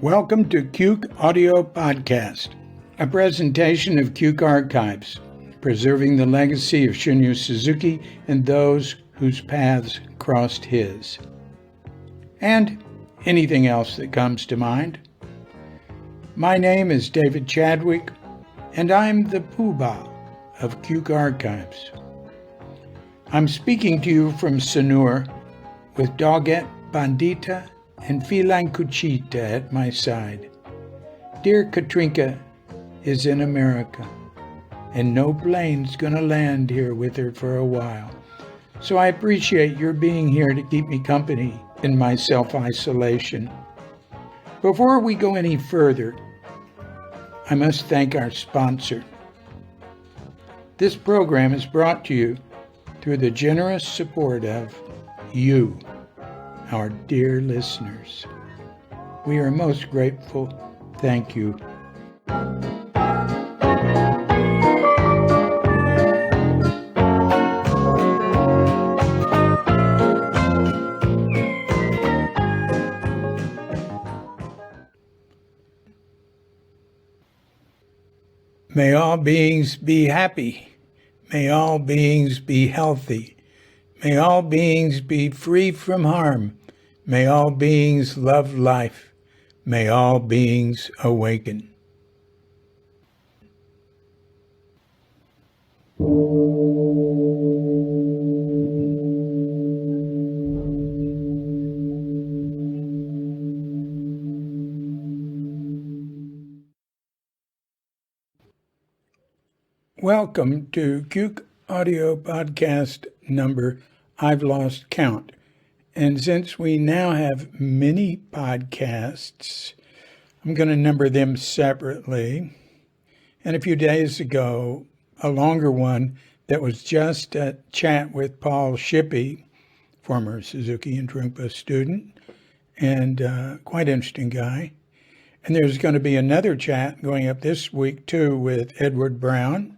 Welcome to Cuke Audio Podcast, a presentation of Cuke Archives, preserving the legacy of Shunryu Suzuki and those whose paths crossed his. And anything else that comes to mind. My name is David Chadwick, and I'm the Poobah of Cuke Archives. I'm speaking to you from Sanur with Doggett Bandita and Feline Cuchita at my side. Dear Katrinka is in America, and no plane's gonna land here with her for a while. So I appreciate your being here to keep me company in my self-isolation. Before we go any further, I must thank our sponsor. This program is brought to you through the generous support of you, our dear listeners. We are most grateful. Thank you. May all beings be happy. May all beings be healthy. May all beings be free from harm. May all beings love life. May all beings awaken. Welcome to Cuke Audio Podcast number I've lost count. And since we now have many podcasts, I'm going to number them separately. And a few days ago, a longer one that was just a chat with Paul Shippee, former Suzuki and Trumpa student, and quite interesting guy. And there's going to be another chat going up this week, too, with Edward Brown,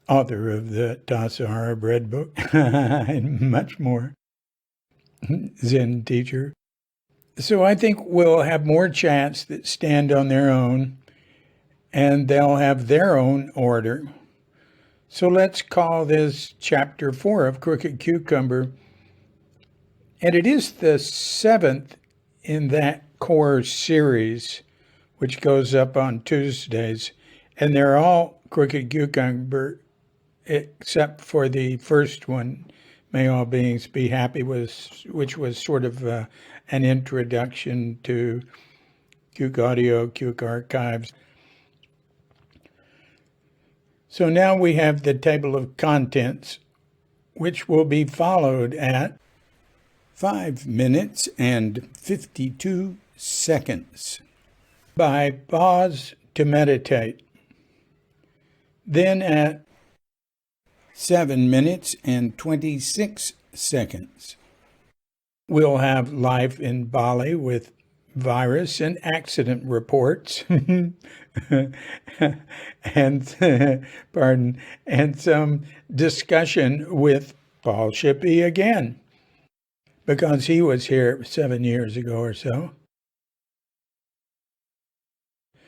author of the Tassahara Bread Book, and much more. Zen teacher. So I think we'll have more chats that stand on their own, and they'll have their own order. So let's call this Chapter 4 of Crooked Cucumber. And it is the 7th in that core series, which goes up on Tuesdays. And they're all Crooked Cucumber, except for the first one, May All Beings Be Happy, which was sort of an introduction to Cuke Audio, Cuke Archives. So now we have the table of contents, which will be followed at 5 minutes and 52 seconds by pause to meditate. Then at 7 minutes and 26 seconds. We'll have life in Bali with virus and accident reports and some discussion with Paul Shippee again, because he was here 7 years ago or so.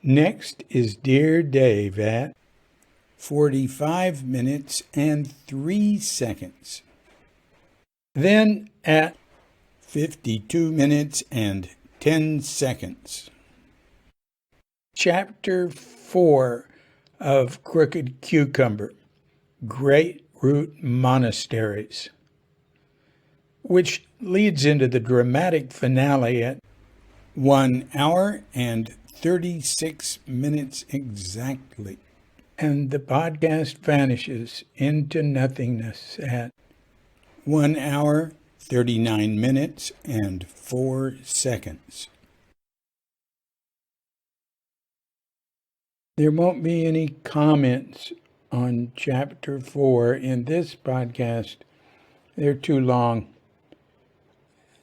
Next is Dear Dave at 45 minutes and 3 seconds. Then at 52 minutes and 10 seconds. Chapter 4 of Crooked Cucumber, Great Root Monasteries, which leads into the dramatic finale at 1 hour and 36 minutes exactly. And the podcast vanishes into nothingness at 1 hour, 39 minutes, and 4 seconds. There won't be any comments on Chapter 4 in this podcast. They're too long.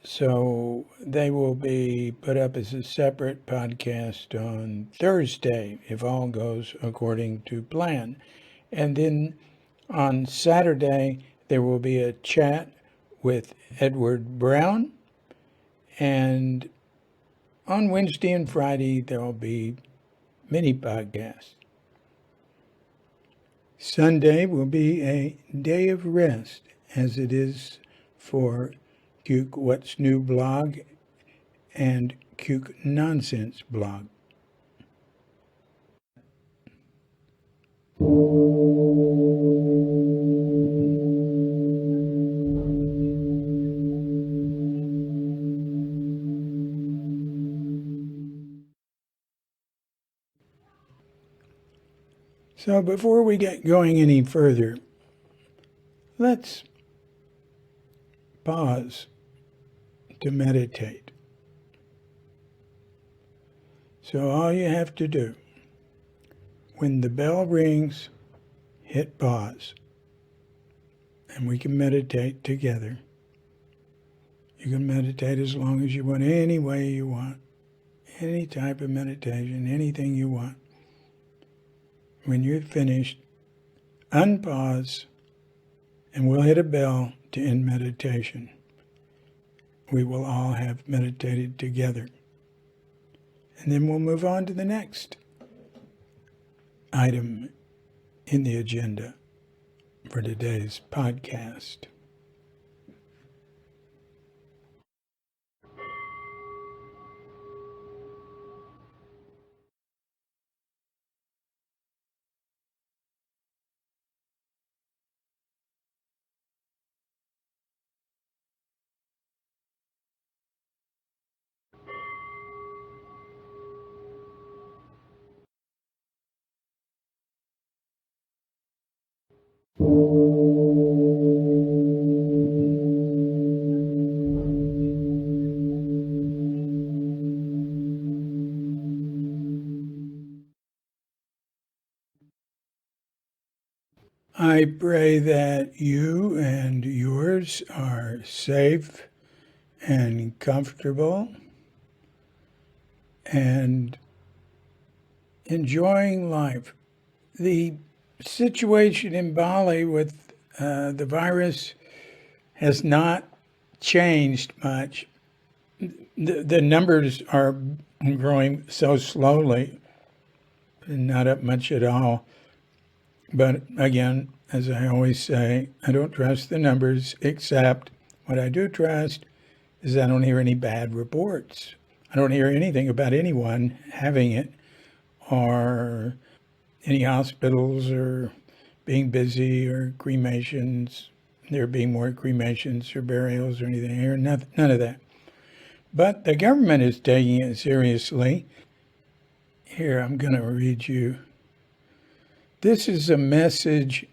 So they will be put up as a separate podcast on Thursday, if all goes according to plan. And then on Saturday, there will be a chat with Edward Brown. And on Wednesday and Friday, there will be mini podcasts. Sunday will be a day of rest, as it is for Cuke What's New blog and Cuke Nonsense blog. So before we get going any further, let's pause to meditate. So all you have to do, when the bell rings, hit pause, and we can meditate together. You can meditate as long as you want, any way you want, any type of meditation, anything you want. When you're finished, unpause, and we'll hit a bell to end meditation. We will all have meditated together. And then we'll move on to the next item in the agenda for today's podcast. I pray that you and yours are safe and comfortable and enjoying life. The situation in Bali with the virus has not changed much. The numbers are growing so slowly, not up much at all. But again, as I always say, I don't trust the numbers, except what I do trust is I don't hear any bad reports. I don't hear anything about anyone having it or any hospitals or being busy or cremations, there being more cremations or burials or anything here, none of that. But the government is taking it seriously. Here, I'm going to read you. This is a message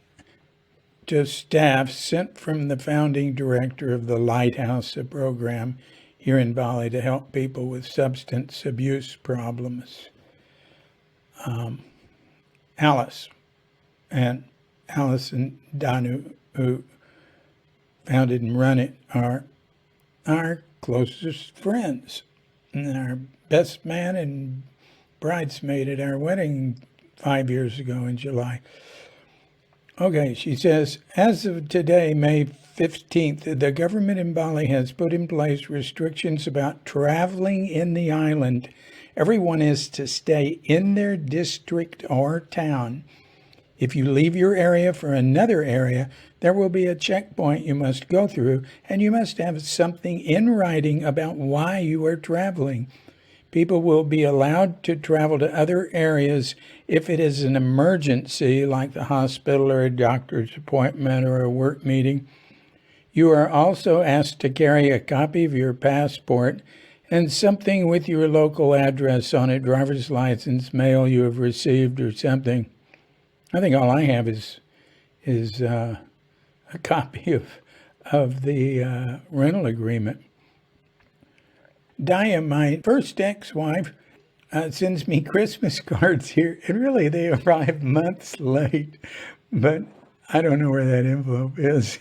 to staff sent from the founding director of the Lighthouse, a program here in Bali to help people with substance abuse problems. Alice and Danu, who founded and run it, are our closest friends. And our best man and bridesmaid at our wedding 5 years ago in July. Okay, she says, as of today, May 15th, the government in Bali has put in place restrictions about traveling in the island. Everyone is to stay in their district or town. If you leave your area for another area, there will be a checkpoint you must go through, and you must have something in writing about why you are traveling. People will be allowed to travel to other areas if it is an emergency, like the hospital or a doctor's appointment or a work meeting. You are also asked to carry a copy of your passport and something with your local address on it, driver's license, mail you have received or something. I think all I have is a copy of the rental agreement. Dia, my first ex-wife, sends me Christmas cards here, and really they arrive months late, but I don't know where that envelope is.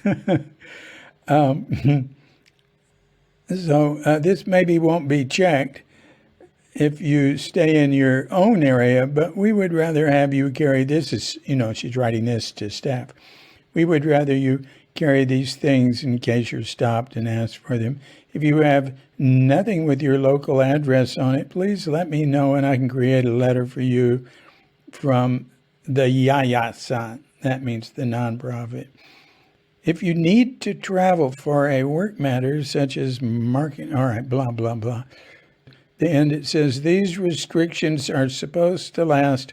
So this maybe won't be checked if you stay in your own area, but we would rather have you carry this, she's writing this to staff. We would rather you carry these things in case you're stopped and asked for them. If you have nothing with your local address on it, please let me know and I can create a letter for you from the Yayasan. That means the nonprofit. If you need to travel for a work matter such as marketing, all right, blah, blah, blah. The end, it says these restrictions are supposed to last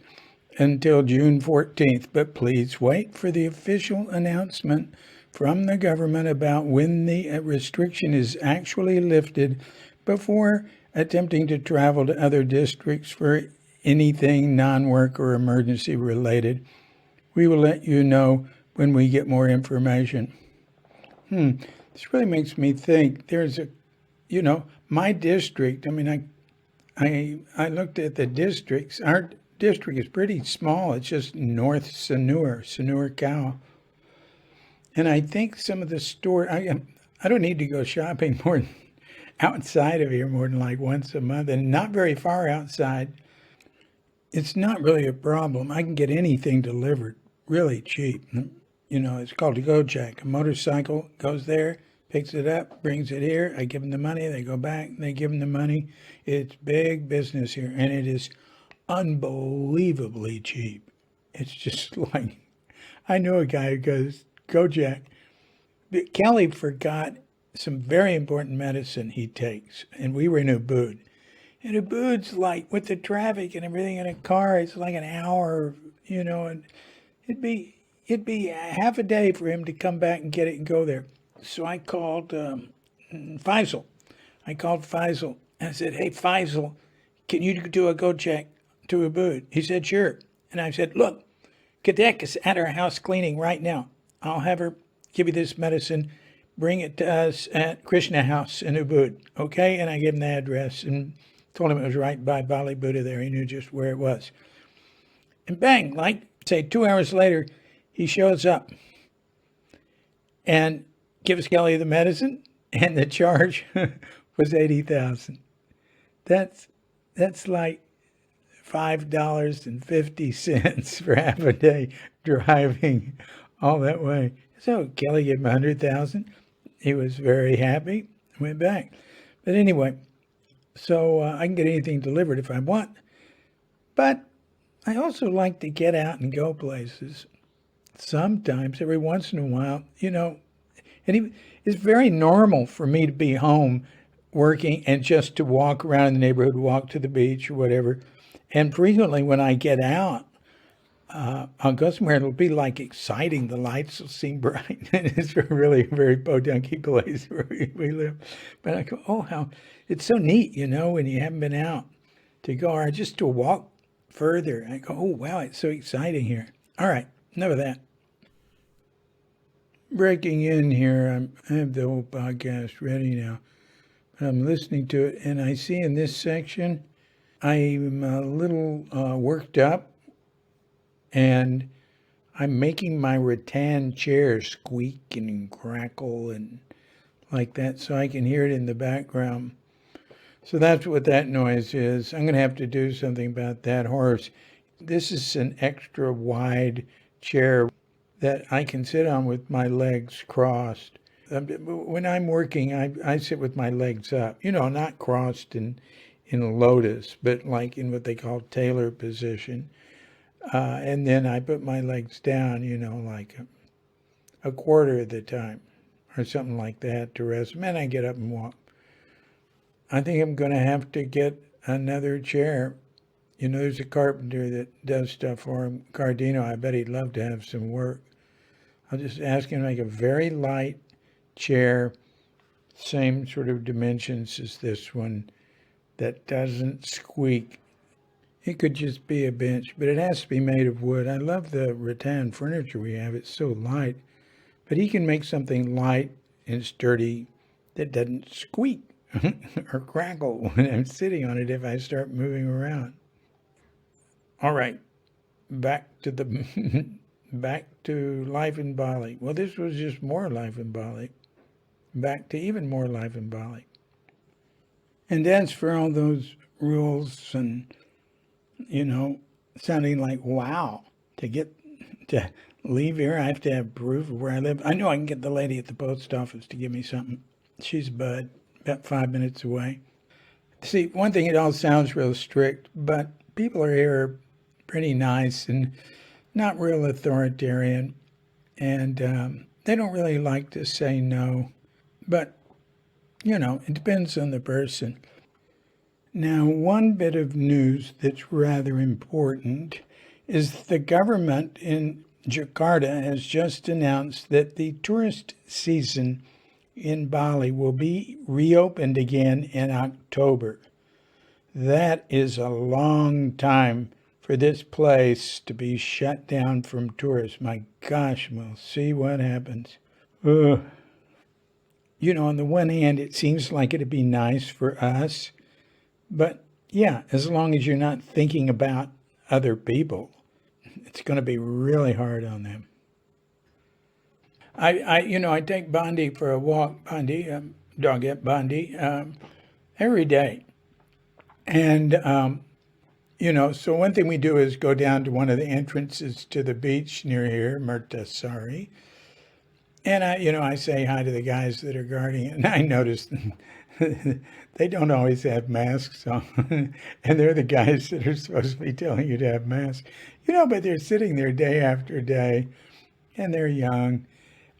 until June 14th, but please wait for the official announcement from the government about when the restriction is actually lifted before attempting to travel to other districts for anything non-work or emergency related. We will let you know when we get more information. This really makes me think. There's my district. I mean, I looked at the districts. Our district is pretty small. It's just North Sanur Cow. And I think some of the store, I don't need to go shopping more than outside of here more than like once a month, and not very far outside. It's not really a problem. I can get anything delivered really cheap. It's called a Gojek. A motorcycle goes there, picks it up, brings it here. I give them the money. They go back. They give them the money. It's big business here, and it is unbelievably cheap. It's just like, I know a guy who goes, Gojek. Kelly forgot some very important medicine he takes, and we were in Ubud. And Ubud's like, with the traffic and everything in a car, it's like an hour, and it'd be half a day for him to come back and get it and go there. So I called Faisal. And I said, hey, Faisal, can you do a Gojek to Ubud? He said, sure. And I said, look, Kadek is at our house cleaning right now. I'll have her give you this medicine. Bring it to us at Krishna House in Ubud, okay? And I gave him the address and told him it was right by Bali Buddha there. He knew just where it was. And bang, like, say 2 hours later, he shows up and gives Kelly the medicine, and the charge was $80,000. That's like $5.50 for half a day driving all that way. So Kelly gave him $100,000. He was very happy. Went back. But anyway, so I can get anything delivered if I want. But I also like to get out and go places. Sometimes, every once in a while, and it's very normal for me to be home working and just to walk around in the neighborhood, walk to the beach or whatever. And frequently when I get out, I'll go somewhere, it'll be like exciting. The lights will seem bright. It's really a very podunky place where we live. But I go, oh, how it's so neat, when you haven't been out to go, or just to walk further. I go, oh, wow, it's so exciting here. All right, enough of that. Breaking in here, I have the whole podcast ready now. I'm listening to it, and I see in this section, I'm a little worked up, and I'm making my rattan chair squeak and crackle and like that, so I can hear it in the background. So that's what that noise is. I'm going to have to do something about that horse. This is an extra wide chair that I can sit on with my legs crossed. When I'm working, I sit with my legs up, not crossed in a lotus, but like in what they call tailor position. And then I put my legs down, like a quarter of the time or something like that to rest. And then I get up and walk. I think I'm going to have to get another chair. There's a carpenter that does stuff for him, Cardino. I bet he'd love to have some work. I'll just ask him to make a very light chair, same sort of dimensions as this one, that doesn't squeak. It could just be a bench, but it has to be made of wood. I love the rattan furniture we have. It's so light. But he can make something light and sturdy that doesn't squeak or crackle when I'm sitting on it if I start moving around. All right, back to life in Bali. Well, this was just more life in Bali. Back to even more life in Bali. And that's for all those rules and, sounding like wow, to get to leave here, I have to have proof of where I live. I know I can get the lady at the post office to give me something. She's Bud, about 5 minutes away. See, one thing, it all sounds real strict, but people are here pretty nice and not real authoritarian, and they don't really like to say no. But, it depends on the person. Now, one bit of news that's rather important is the government in Jakarta has just announced that the tourist season in Bali will be reopened again in October. That is a long time for this place to be shut down from tourists. My gosh, we'll see what happens. On the one hand, it seems like it'd be nice for us, but yeah, as long as you're not thinking about other people, it's going to be really hard on them. I take Bondi for a walk, dogette Bondi, every day. And, so one thing we do is go down to one of the entrances to the beach near here, Mertasari. And I say hi to the guys that are guarding it. And I notice they don't always have masks on. And they're the guys that are supposed to be telling you to have masks. But they're sitting there day after day, and they're young.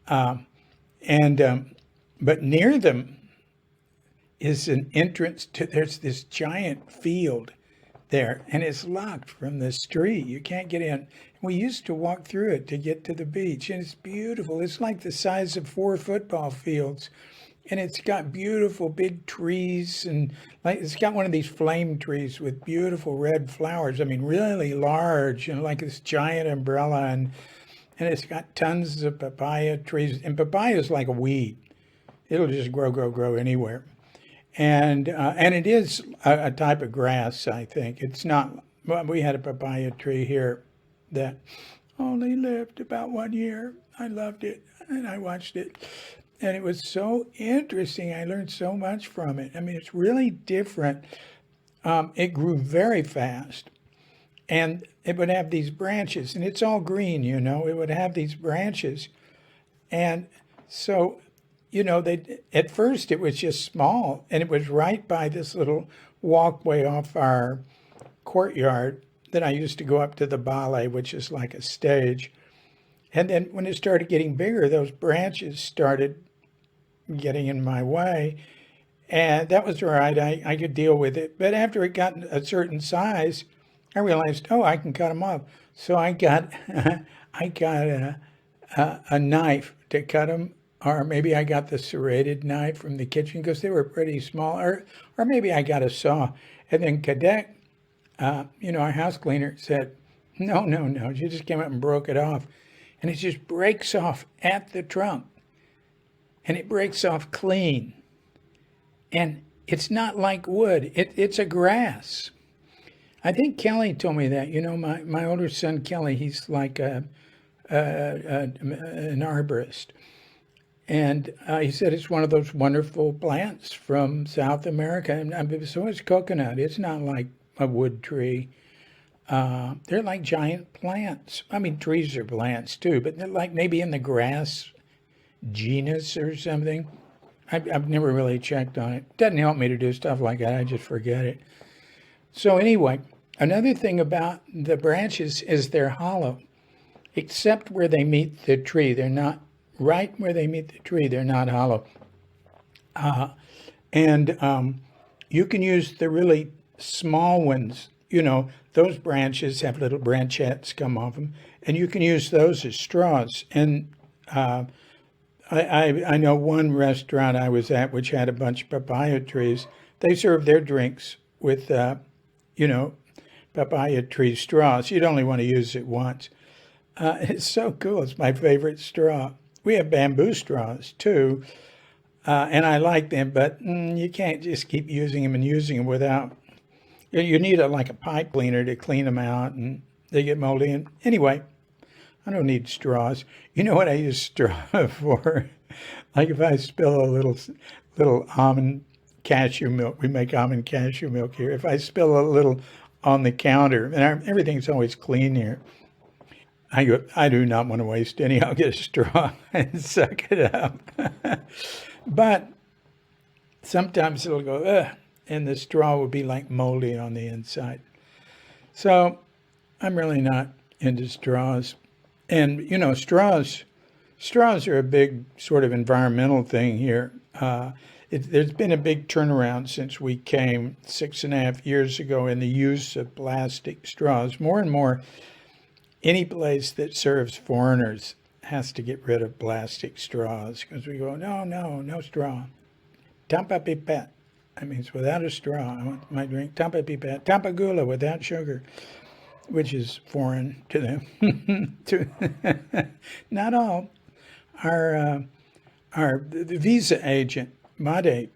But near them is an entrance there's this giant field there, and it's locked from the street. You can't get in. We used to walk through it to get to the beach, and it's beautiful. It's like the size of 4 football fields, and it's got beautiful big trees, and it's got one of these flame trees with beautiful red flowers. I mean, really large, and like this giant umbrella, and it's got tons of papaya trees. And papaya is like a weed. It'll just grow anywhere. And it is a type of grass, I think. It's not, well, we had a papaya tree here that only lived about 1 year. I loved it, and I watched it. And it was so interesting. I learned so much from it. I mean, it's really different. It grew very fast. And it would have these branches, and it's all green, it would have these branches. And so, at first it was just small, and it was right by this little walkway off our courtyard that I used to go up to the Bali, which is like a stage. And then when it started getting bigger, those branches started getting in my way. And that was all right. I could deal with it. But after it got a certain size, I realized, I can cut them off. So I got a knife to cut them, or maybe I got the serrated knife from the kitchen because they were pretty small, or maybe I got a saw. And then Kadek, our house cleaner, said, no, she just came up and broke it off. And it just breaks off at the trunk. And it breaks off clean. And it's not like wood. It's a grass. I think Kelly told me that. My older son, Kelly, he's like an arborist. And he said it's one of those wonderful plants from South America. And so is coconut. It's not like a wood tree. They're like giant plants. I mean, trees are plants too, but they're like maybe in the grass genus or something. I've never really checked on it. It doesn't help me to do stuff like that. I just forget it. So anyway, another thing about the branches is they're hollow, except where they meet the tree. They're not right where they meet the tree. They're not hollow. And you can use the really small ones. Those branches have little branchettes come off them, and you can use those as straws. And I know one restaurant I was at which had a bunch of papaya trees. They served their drinks with, papaya tree straws. You'd only want to use it once. It's so cool. It's my favorite straw. We have bamboo straws too, and I like them, but you can't just keep using them without. You need a pipe cleaner to clean them out, and they get moldy. And anyway, I don't need straws. You know what I use straw for? Like if I spill a little almond cashew milk, we make almond cashew milk here. If I spill a little on the counter, and everything's always clean here, I do not want to waste any. I'll get a straw and suck it up. But sometimes it'll go, ugh, and the straw will be like moldy on the inside. So I'm really not into straws. And, straws are a big sort of environmental thing here. There's been a big turnaround since we came 6.5 years ago in the use of plastic straws. More and more, any place that serves foreigners has to get rid of plastic straws because we go, no straw. Tampa pipette. That means without a straw. I want my drink. Tampa pipette. Tampa gula without sugar, which is foreign to them. Not all. Our the visa agent, Made,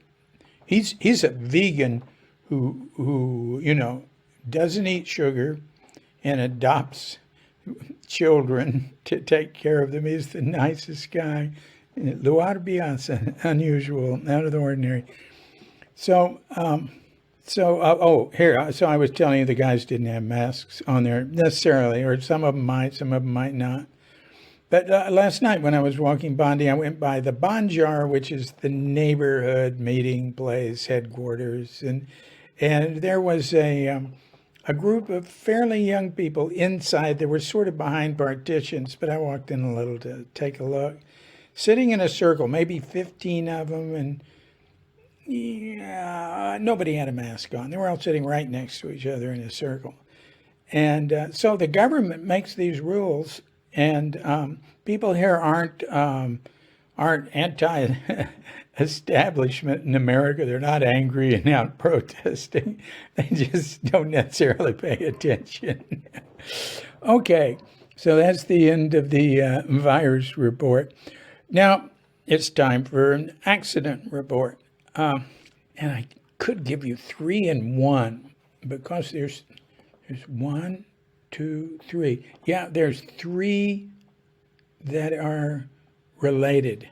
he's a vegan who doesn't eat sugar and adopts children to take care of them. He's the nicest guy. Luar biasa, unusual, out of the ordinary. So I was telling you the guys didn't have masks on there necessarily, or some of them might not. But last night when I was walking Bondi, I went by the Banjar, which is the neighborhood meeting place headquarters, and there was a group of fairly young people inside. They were sort of behind partitions, but I walked in a little to take a look, sitting in a circle, maybe 15 of them, and nobody had a mask on. They were all sitting right next to each other in a circle. And so the government makes these rules, and people here aren't anti-establishment in America. They're not angry and out protesting. They just don't necessarily pay attention. Okay, so that's the end of the virus report. Now it's time for an accident report. And I could give you 3 in 1 because there's 1, 2, 3. Yeah, there's 3 that are related.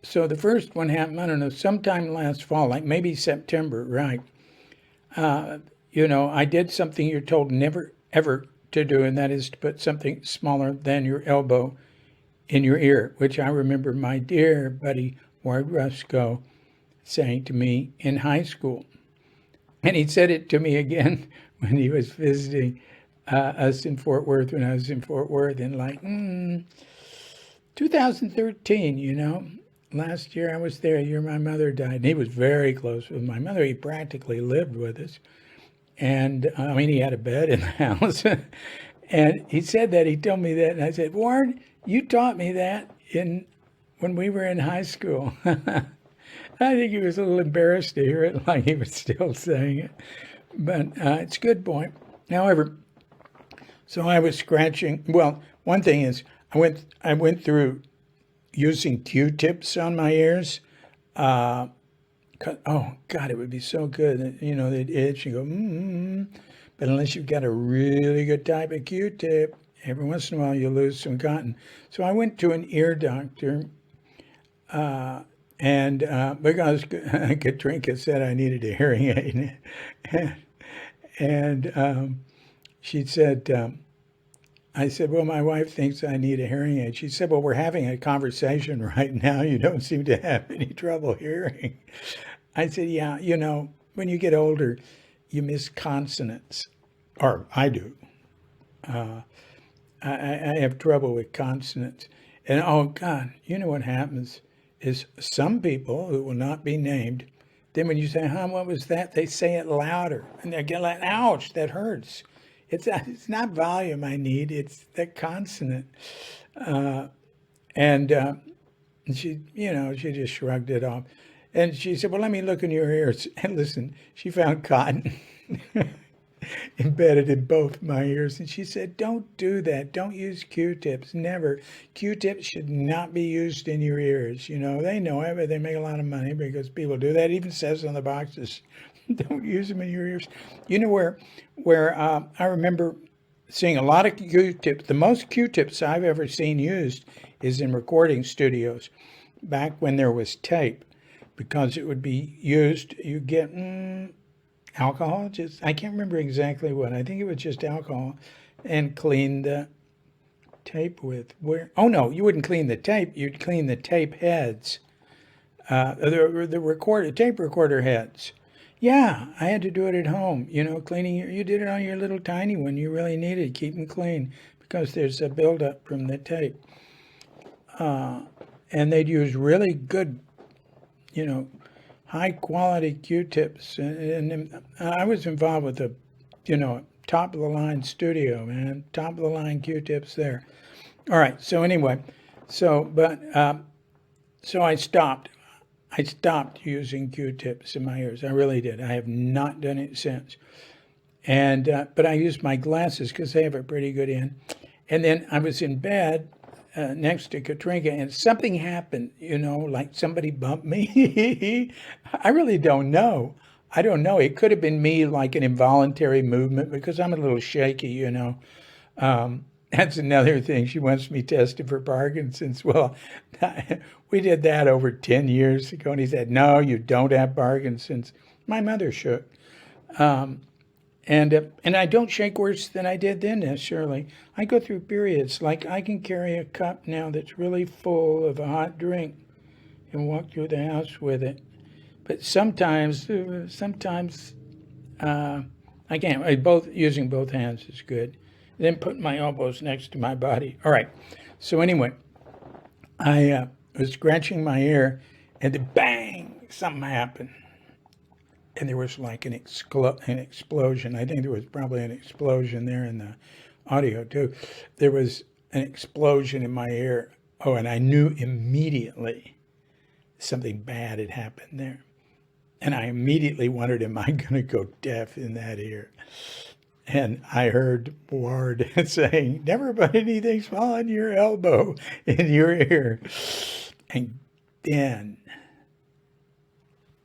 So the first one happened, I don't know, sometime last fall, like maybe September, right? I did something you're told never, ever to do, and that is to put something smaller than your elbow in your ear, which I remember my dear buddy Ward Rusko saying to me in high school. And he said it to me again when he was visiting us in Fort Worth, when I was in Fort Worth in 2013, last year I was there, the year my mother died. And he was very close with my mother. He practically lived with us. And he had a bed in the house. And he said that, he told me that. And I said, Ward, you taught me that when we were in high school. I think he was a little embarrassed to hear it, like he was still saying it. But it's a good point. However, so I was scratching. Well, one thing is, I went through using Q-tips on my ears. Oh, God, it would be so good. They'd itch and go, But unless you've got a really good type of Q-tip, every once in a while you lose some cotton. So I went to an ear doctor. And because Katrinka said I needed a hearing aid, and she said, I said, well, my wife thinks I need a hearing aid. She said, well, we're having a conversation right now. You don't seem to have any trouble hearing. I said, yeah, when you get older, you miss consonants, or I do. I have trouble with consonants. And, oh, God, you know what happens is some people who will not be named, then when you say, what was that? They say it louder. And they get like, ouch, that hurts. It's not volume I need, it's the consonant. And she, she just shrugged it off. And she said, well, let me look in your ears. And listen, she found cotton embedded in both my ears. And she said, don't do that. Don't use Q-tips. Never. Q-tips should not be used in your ears. They know it, but they make a lot of money because people do that. It even says on the boxes, don't use them in your ears. Where I remember seeing a lot of Q-tips. The most Q-tips I've ever seen used is in recording studios back when there was tape, because it would be used, you get alcohol, I can't remember exactly what. I think it was just alcohol, and clean the tape with? Where? Oh no, you wouldn't clean the tape. You'd clean the tape heads, the tape recorder heads. Yeah, I had to do it at home. Cleaning. You did it on your little tiny one. You really needed to keep them clean because there's a buildup from the tape. And they'd use really good, high quality Q-tips. And I was involved with a, top of the line studio, man. Top of the line Q-tips there. All right. So anyway, so I stopped. I stopped using Q-tips in my ears. I really did. I have not done it since. And but I used my glasses because they have a pretty good in. And then I was in bed next to Katrinka, and something happened. Like somebody bumped me. I really don't know. I don't know. It could have been me, like an involuntary movement, because I'm a little shaky. That's another thing. She wants me tested for Parkinson's. Well, we did that over 10 years ago, and he said, no, you don't have Parkinson's. My mother shook. And I don't shake worse than I did then necessarily. I go through periods. Like I can carry a cup now that's really full of a hot drink and walk through the house with it. But sometimes I can't. Using both hands is good. Then put my elbows next to my body. All right. So anyway, I was scratching my ear, and then bang, something happened. And there was like an explosion. I think there was probably an explosion there in the audio too. There was an explosion in my ear. Oh, and I knew immediately something bad had happened there. And I immediately wondered, am I going to go deaf in that ear? And I heard Ward saying, never put anything small in your elbow, in your ear. And then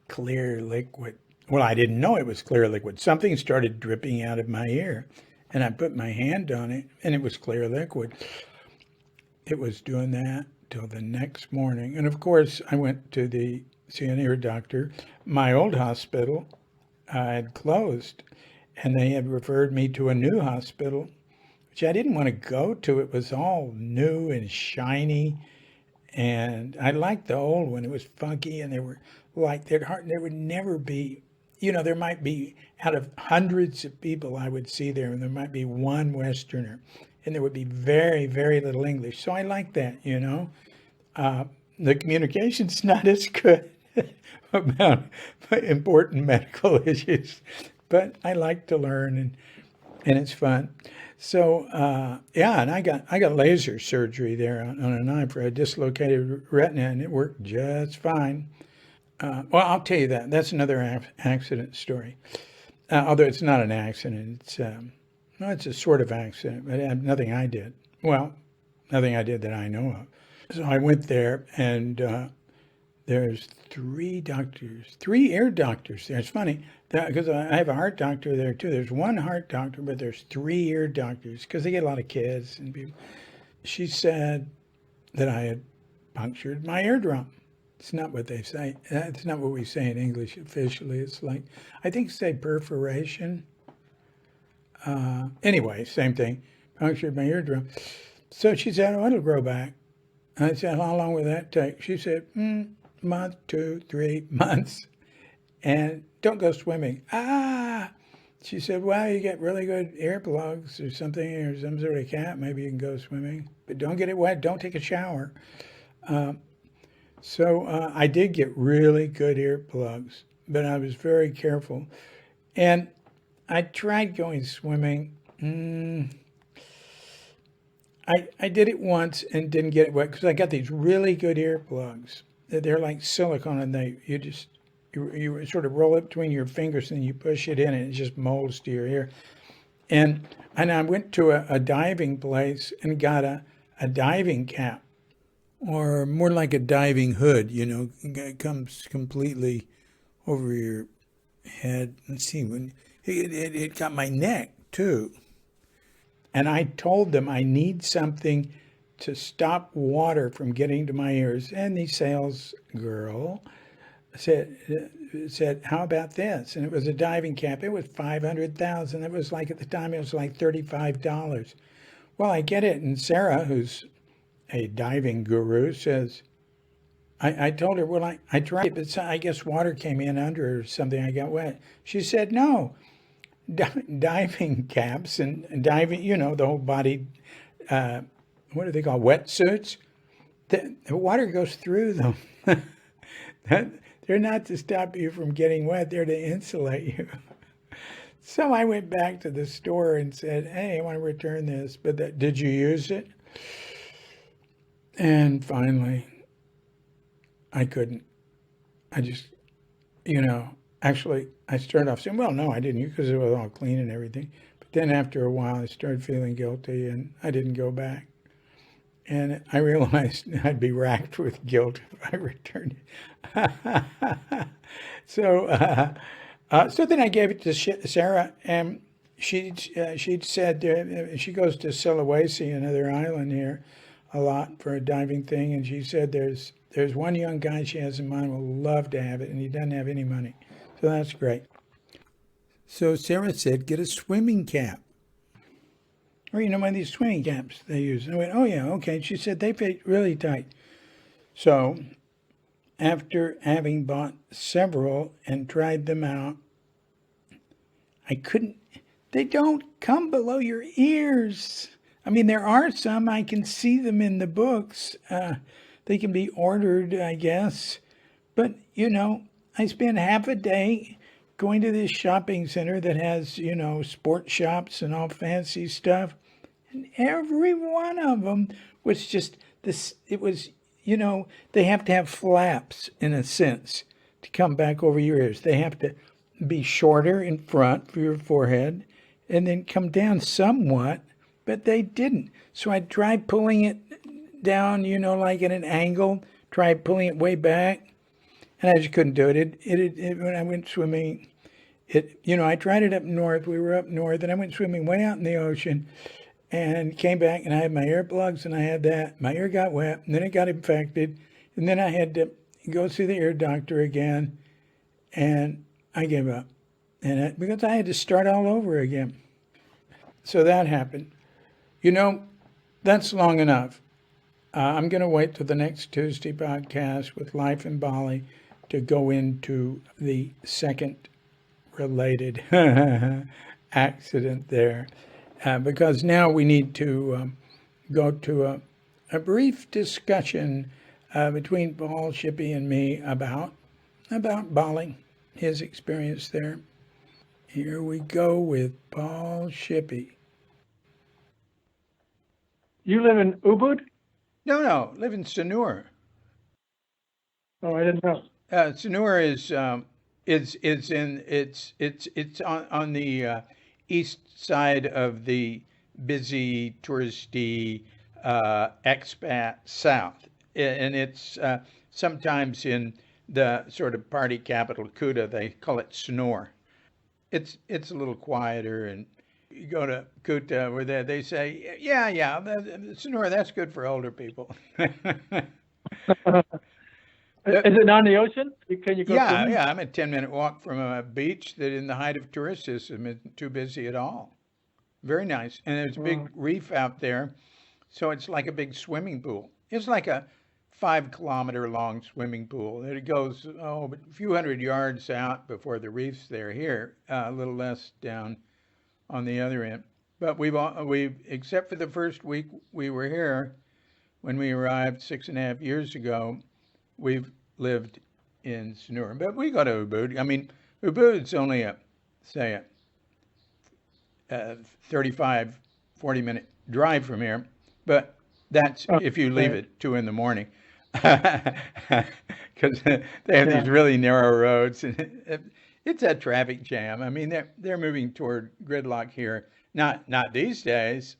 clear liquid. Well, I didn't know it was clear liquid. Something started dripping out of my ear. And I put my hand on it, and it was clear liquid. It was doing that till the next morning. And of course, I went to see an ear doctor. My old hospital had closed, and they had referred me to a new hospital, which I didn't want to go to. It was all new and shiny, and I liked the old one. It was funky, and they were like, there would never be, there might be, out of hundreds of people I would see there, and there might be one Westerner, and there would be very, very little English. So I liked that, The communication's not as good about important medical issues, but I like to learn, and it's fun. So and I got laser surgery there on an eye for a dislocated retina, and it worked just fine. Well, I'll tell you that. That's another accident story. Although it's not an accident, it's a sort of accident, but nothing I did. Well, nothing I did that I know of. So I went there, and there's three ear doctors there. It's funny because I have a heart doctor there too. There's one heart doctor, but there's three ear doctors because they get a lot of kids and people. She said that I had punctured my eardrum. It's not what they say. It's not what we say in English officially. It's like, I think say perforation. Anyway, same thing. Punctured my eardrum. So she said, oh, it'll grow back. I said, how long will that take? She said, month, 2, 3 months. And don't go swimming. She said, well, you get really good earplugs or something, or some sort of cap. Maybe you can go swimming. But don't get it wet. Don't take a shower. So I did get really good earplugs, but I was very careful. And I tried going swimming. I did it once and didn't get it wet because I got these really good earplugs. They're like silicone, and you sort of roll it between your fingers and you push it in, and it just molds to your ear. And I went to a diving place and got a diving cap, or more like a diving hood. It comes completely over your head. Let's see, when it got my neck too. And I told them I need something to stop water from getting to my ears. And the sales girl said, how about this? And it was a diving cap. It was $500,000. It was like, at the time, it was like $35. Well, I get it. And Sarah, who's a diving guru, says, I told her, well, I tried it, but I guess water came in under or something. I got wet. She said, no, diving caps and diving, the whole body, what do they call wetsuits? The water goes through them. They're not to stop you from getting wet. They're to insulate you. So I went back to the store and said, hey, I want to return this. But did you use it? And finally, I couldn't. I just, actually, I started off saying, well, no, I didn't, because it was all clean and everything. But then after a while, I started feeling guilty, and I didn't go back. And I realized I'd be racked with guilt if I returned it. So then I gave it to Sarah, and she'd said she goes to Sulawesi, another island here, a lot for a diving thing, and she said there's one young guy she has in mind will love to have it, and he doesn't have any money. So that's great. So Sarah said, get a swimming cap. Or, one of these swimming caps they use. And I went, oh, yeah, okay. She said they fit really tight. So after having bought several and tried them out, I couldn't, they don't come below your ears. I mean, there are some, I can see them in the books. They can be ordered, I guess. But, I spend half a day going to this shopping center that has, sports shops and all fancy stuff. And every one of them was just this, it was, they have to have flaps in a sense to come back over your ears. They have to be shorter in front for your forehead and then come down somewhat, but they didn't. So I tried pulling it down, like at an angle, tried pulling it way back, and I just couldn't do it. When I went swimming, I tried it up north. We were up north, and I went swimming way out in the ocean and came back, and I had my earplugs, and I had that. My ear got wet, and then it got infected, and then I had to go see the ear doctor again, and I gave up, because I had to start all over again. So that happened. That's long enough. I'm going to wait till the next Tuesday podcast with Life in Bali to go into the second related accident there. Because now we need to go to a brief discussion between Paul Shippee and me about Bali, his experience there. Here we go with Paul Shippee. You live in Ubud? No, live in Sanur. Oh, I didn't know. Sanur is on the east side of the busy touristy expat south, and it's sometimes in the sort of party capital Kuta they call it Sanur. It's a little quieter, and you go to Kuta where they say Sanur, that's good for older people. Is it on the ocean? Can you go swimming? Yeah, I'm a 10-minute walk from a beach that in the height of tourism isn't too busy at all. Very nice. And there's a big reef out there, so it's like a big swimming pool. It's like a 5-kilometer long swimming pool. It goes, a few hundred yards out before the reef's there. Here, a little less down on the other end. But we've except for the first week we were here, when we arrived 6.5 years ago, we've lived in Sanur. But we go to Ubud. I mean, Ubud's only a 35, 40-minute drive from here. But that's if you leave at 2 in the morning. Because they have these really narrow roads. And it's a traffic jam. I mean, they're moving toward gridlock here. Not these days.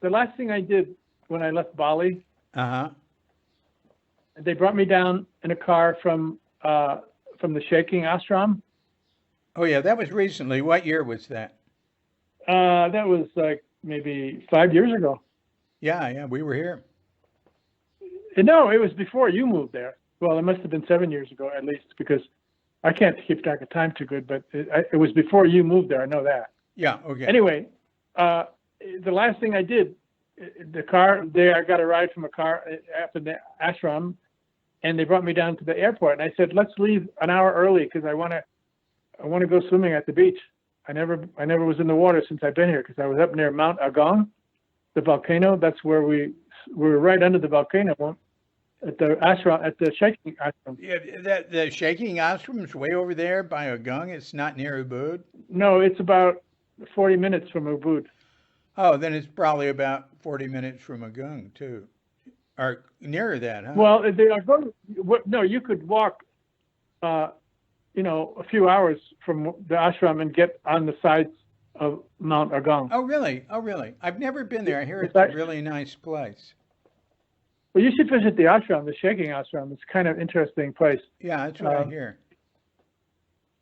The last thing I did when I left Bali, Uh-huh. they brought me down in a car from the Shaking Ashram. Oh yeah, that was recently. What year was that? That was like maybe 5 years ago. Yeah, we were here. No, it was before you moved there. Well, it must have been 7 years ago at least, because I can't keep track of time too good, but it was before you moved there. I know that. Yeah, okay. Anyway, the last thing I did, the car there, I got a ride from a car after the ashram, and they brought me down to the airport. And I said, let's leave an hour early because I want to go swimming at the beach. I never was in the water since I've been here because I was up near Mount Agong, the volcano. That's where we were right under the volcano at the ashram, at the shaking ashram. Yeah, the shaking ashram is way over there by Ogung. It's not near Ubud. No, it's about 40 minutes from Ubud. Oh, then it's probably about 40 minutes from Ogung too, or nearer that, huh? Well, they are going. No, you could walk, a few hours from the ashram and get on the sides of Mount Agong. Oh, really? Oh, really? I've never been there. I hear it's a really nice place. Well, you should visit the ashram, the shaking ashram. It's kind of interesting place. Yeah, that's what I hear.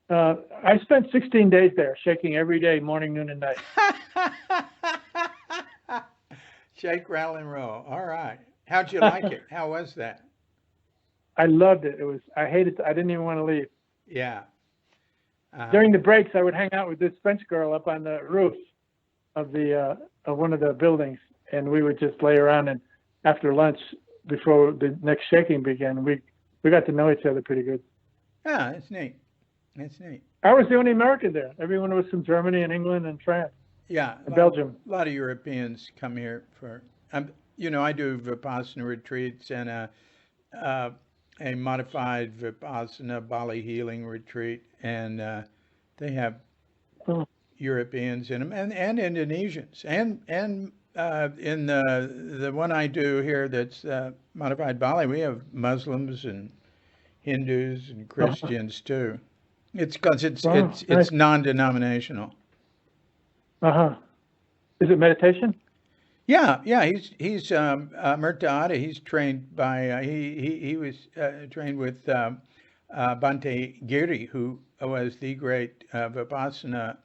I spent 16 days there, shaking every day, morning, noon, and night. Shake, rattle, and roll. All right. How'd you like it? How was that? I loved it. I hated it. I didn't even want to leave. Yeah. During the breaks, I would hang out with this French girl up on the roof of one of the buildings, and we would just lay around. And after lunch, before the next shaking began, we got to know each other pretty good. Yeah, it's neat. It's neat. I was the only American there. Everyone was from Germany and England and France. Yeah, and Belgium. A lot of Europeans come here for. I do Vipassana retreats and a modified Vipassana Bali healing retreat, and they have Europeans in them and Indonesians, and in the one I do here that's modified Bali, we have Muslims and Hindus and Christians too. It's because it's non-denominational. Is it meditation? Yeah. He's Murtada. He's trained by he was trained with Bhante Giri, who was the great Vipassana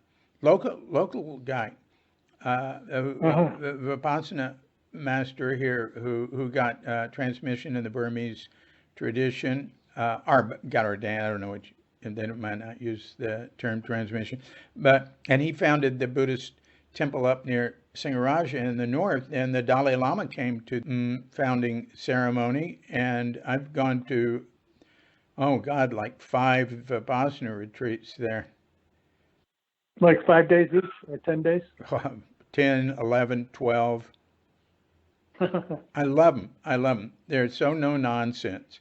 local guy, Vipassana master here who got transmission in the Burmese tradition, or got ordained. I don't know what. And they might not use the term transmission, and he founded the Buddhist temple up near Singaraja in the north, and the Dalai Lama came to the founding ceremony, and I've gone to, like 5 Vipassana retreats there. Like 5 days each or 10 days? 10, 11, 12. I love them. They're so no nonsense.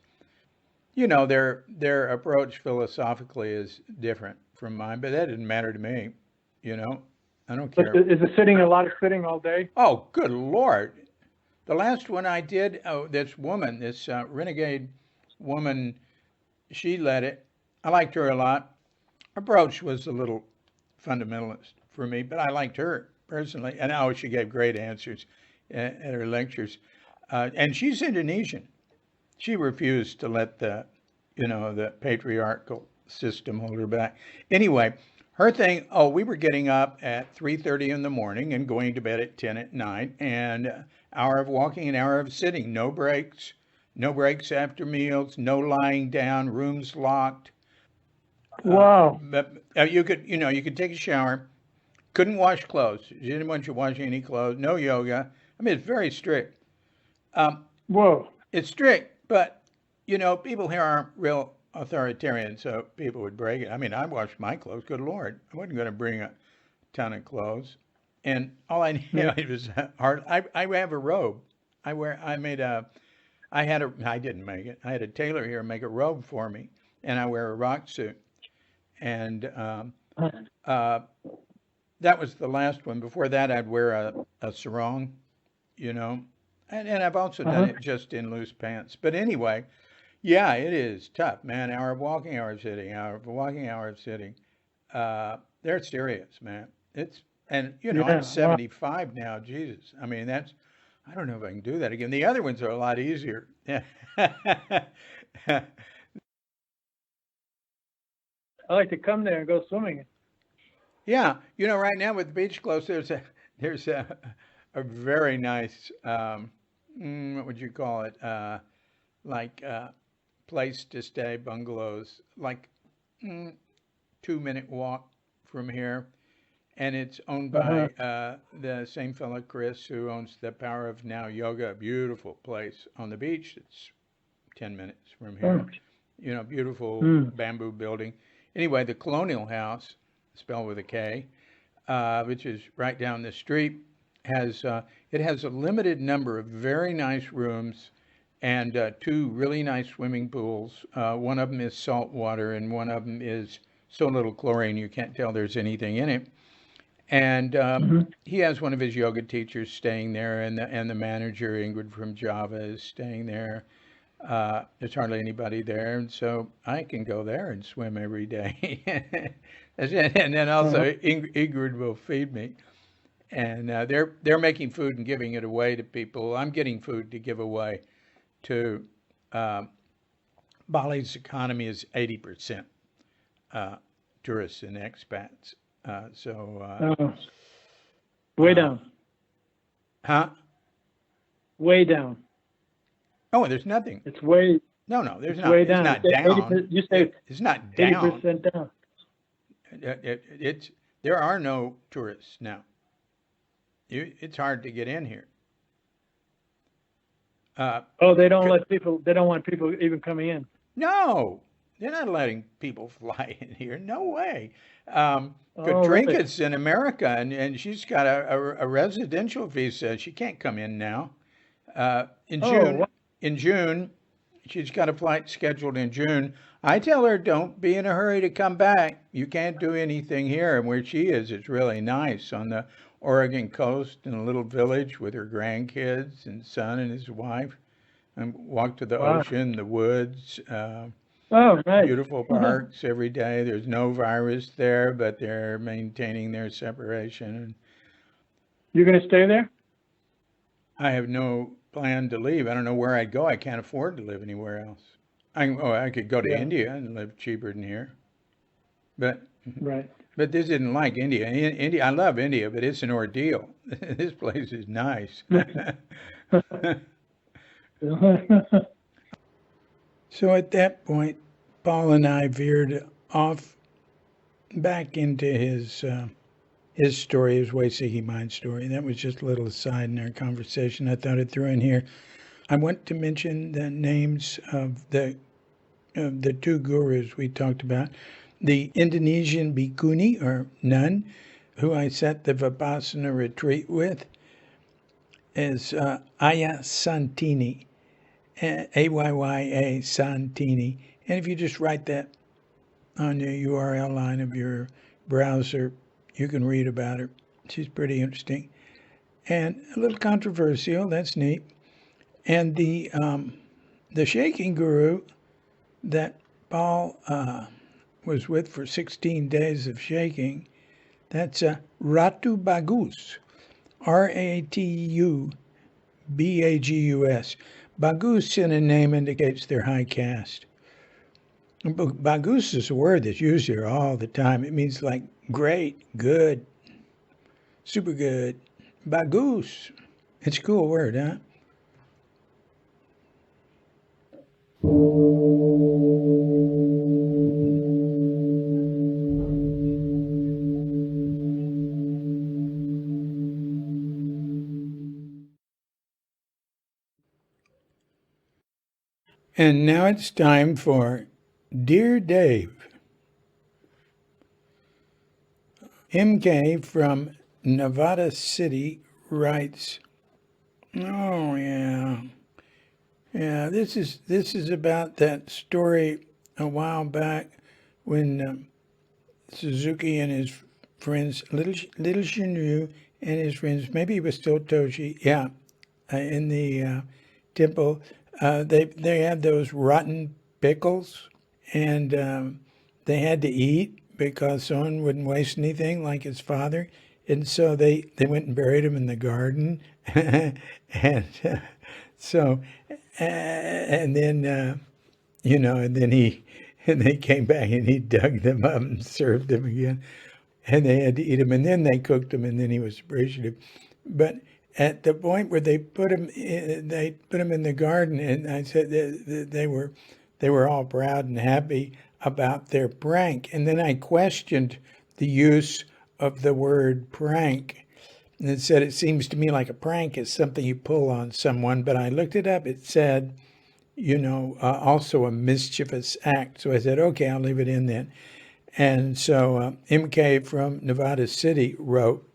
Their approach philosophically is different from mine, but that didn't matter to me. I don't care. Is it a lot of sitting all day? Oh, good Lord. The last one I did, this renegade woman, she led it. I liked her a lot. Her approach was a little fundamentalist for me, but I liked her personally. And she gave great answers at her lectures. And she's Indonesian. She refused to let the patriarchal system hold her back. Anyway, her thing, we were getting up at 3:30 in the morning and going to bed at 10 at night, and hour of walking, an hour of sitting, no breaks after meals, no lying down, rooms locked. Wow. But you could take a shower, couldn't wash clothes. She didn't want you washing any clothes, no yoga. I mean, it's very strict. Whoa. It's strict, but, people here aren't real authoritarian, so people would break it. I mean, I washed my clothes. Good Lord, I wasn't going to bring a ton of clothes, and all I needed was hard. I have a robe. I didn't make it. I had a tailor here make a robe for me, and I wear a rock suit, and that was the last one. Before that, I'd wear a sarong, and I've also done it just in loose pants. But anyway. Yeah, it is tough, man. Hour of walking, hour of sitting, hour of walking, hour of sitting. They're serious, man. I'm 75 now. Jesus. I mean, I don't know if I can do that again. The other ones are a lot easier. I like to come there and go swimming. Yeah. Right now with the beach closed, there's a very nice, what would you call it? Place to stay, bungalows, like 2-minute walk from here, and it's owned Uh-huh. by the same fellow, Chris, who owns the Power of Now Yoga, a beautiful place on the beach. It's 10 minutes from here. Oh. Beautiful Mm. bamboo building. Anyway, the Colonial House, spelled with a K, which is right down the street, has it has a limited number of very nice rooms and two really nice swimming pools. One of them is salt water, and one of them is so little chlorine you can't tell there's anything in it. And Mm-hmm. he has one of his yoga teachers staying there, and the manager Ingrid from Java is staying there. There's hardly anybody there, and so I can go there and swim every day. And then Uh-huh. also Ingrid will feed me, and they're making food and giving it away to people. I'm getting food to give away to. Uh, Bali's economy is 80% uh, tourists and expats. Oh, way Uh, down, huh? way down. Oh, there's nothing. It's way, No, no, there's it's not. way It's down. not You say down. 80%, you say It's not down. 80% down. It's there are no tourists now. It's hard to get in here. Uh, Oh, they don't let people, they don't want people even coming in. no, they're not letting people fly in here. No way. Oh, really? Katrinka's in America, and she's got a residential visa. She can't come in now. In Oh, June, in June, she's got a flight scheduled in June. I tell her, don't be in a hurry to come back. You can't do anything here. And where she is, it's really nice on the Oregon coast in a little village with her grandkids and son and his wife. And walk to the wow. ocean, the woods, Oh, nice. beautiful parks every day. There's no virus there, but they're maintaining their separation. You're going to stay there? I have no plan to leave. I don't know where I'd go. I can't afford to live anywhere else. I could go to Yeah, India and live cheaper than here, but right. this isn't like India. India, I love India, but it's an ordeal. This place is nice. So at that point, Paul and I veered off back into his story, his Waiseki Mind story. That was just a little aside in our conversation. I thought I'd throw in here. I want to mention the names of the two gurus we talked about. The Indonesian bhikkhuni, or nun, who I sat the Vipassana retreat with, is Aya Santini, Ayya Santini. And if you just write that on the URL line of your browser, you can read about her. She's pretty interesting and a little controversial. That's neat. And the shaking guru that Paul was with for 16 days of shaking, that's Ratu Bagus, Ratu Bagus. Bagus in a name indicates they're high caste. Bagus is a word that's used here all the time. It means like great, good, super good. Bagus. It's a cool word, huh? And now it's time for Dear Dave. MK from Nevada City writes, "Oh yeah, yeah. This is about that story a while back when Suzuki and his friends, little Shunryu and his friends, maybe it was still Toshi, yeah, in the temple. They had those rotten pickles, and they had to eat because someone wouldn't waste anything like his father. And so they went and buried him in the garden. And so, and then, and then and they came back and he dug them up and served them again. And they had to eat him, and then they cooked him, and then he was appreciative. But at the point where they put him in the garden, and I said they were all proud and happy about their prank. And then I questioned the use of the word prank. And it said, it seems to me like a prank is something you pull on someone. But I looked it up. It said, also a mischievous act. So I said, okay, I'll leave it in then. And so MK from Nevada City wrote,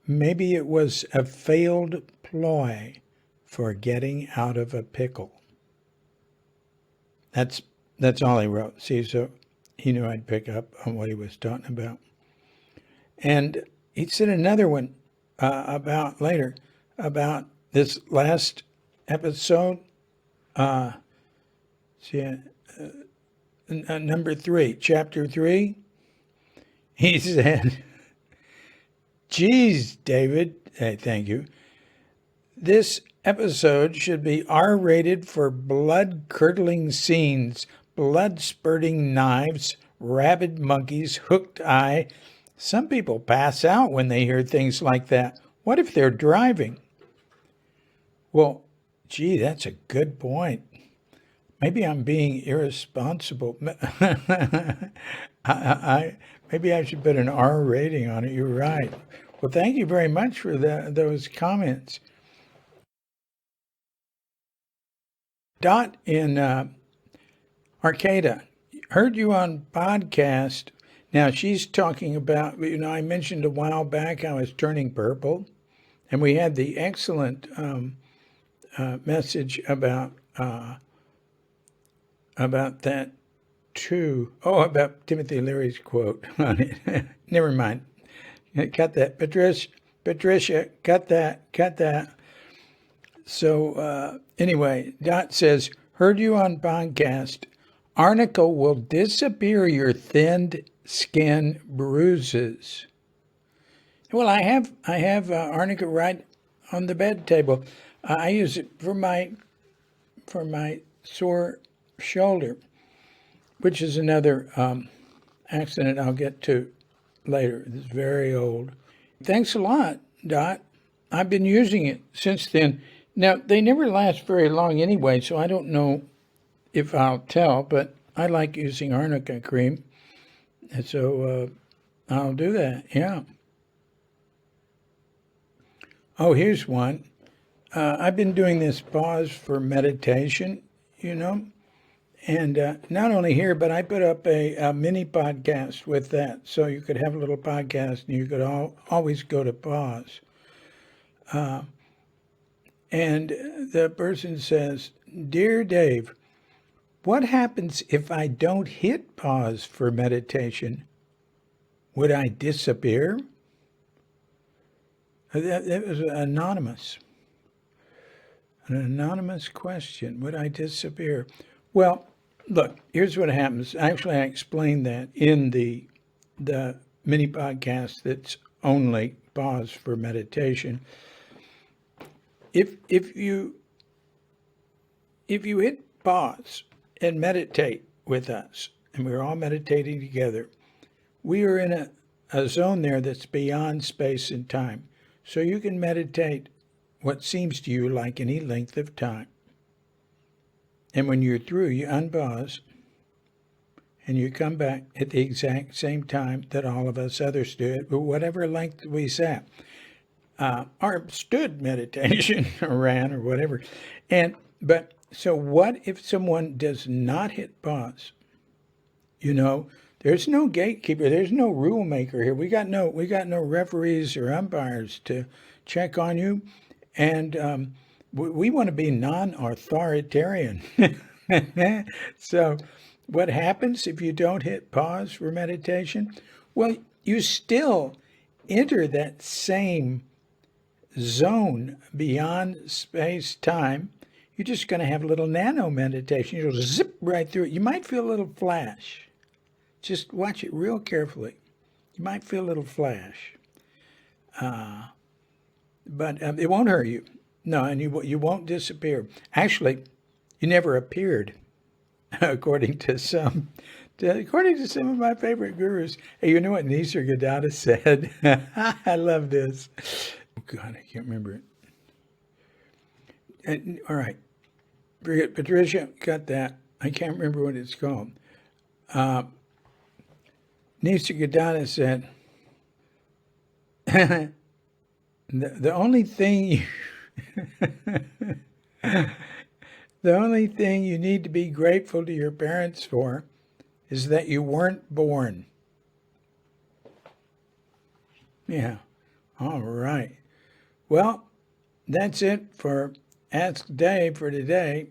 maybe it was a failed ploy for getting out of a pickle. That's all he wrote. See, so he knew I'd pick up on what he was talking about. And he said another one about this last episode. Number 3, chapter 3. He said, geez, David, hey, thank you. This episode should be R-rated for blood-curdling scenes, blood-spurting knives, rabid monkeys, hooked eye. Some people pass out when they hear things like that. What if they're driving? Well, gee, that's a good point. Maybe I'm being irresponsible. Maybe I should put an R rating on it. You're right. Well, thank you very much for those comments. Dot in Arcata, heard you on podcast. Now she's talking about, I mentioned a while back I was turning purple, and we had the excellent message about that too. Oh, about Timothy Leary's quote on it. Never mind. Cut that. Patricia, cut that. So anyway, Dot says, heard you on podcast. Arnica will disappear your thinned skin bruises. Well, I have arnica right on the bed table. I use it for my sore shoulder, which is another accident I'll get to later. It's very old. Thanks a lot, Dot. I've been using it since then. Now, they never last very long anyway, so I don't know if I'll tell, but I like using arnica cream. And so I'll do that, yeah. Oh, here's one. I've been doing this pause for meditation, and not only here, but I put up a mini podcast with that. So you could have a little podcast and you could always go to pause. And the person says, Dear Dave, what happens if I don't hit pause for meditation? Would I disappear? That was anonymous. An anonymous question. Would I disappear? Well, look, here's what happens. Actually, I explained that in the mini podcast that's only pause for meditation. If you hit pause and meditate with us, and we're all meditating together, we are in a zone there that's beyond space and time. So you can meditate what seems to you like any length of time. And when you're through, you unpause and you come back at the exact same time that all of us others do it, but whatever length we sat. Or stood meditation or ran or whatever. But so what if someone does not hit pause? There's no gatekeeper. There's no rule maker here. We got no referees or umpires to check on you. And we want to be non-authoritarian. So what happens if you don't hit pause for meditation? Well, you still enter that same zone beyond space-time. You're just going to have a little nano meditation. You'll zip right through it. You might feel a little flash. Just watch it real carefully. You might feel a little flash. But it won't hurt you. No, and you won't disappear. Actually, you never appeared, according to some of my favorite gurus. Hey, you know what Nisargadatta said? I love this. Oh, God, I can't remember it. All right. Patricia, got that. I can't remember what it's called. Nisargadatta said, the only thing the only thing you need to be grateful to your parents for is that you weren't born. Yeah. All right. Well, that's it for Ask Dave for today.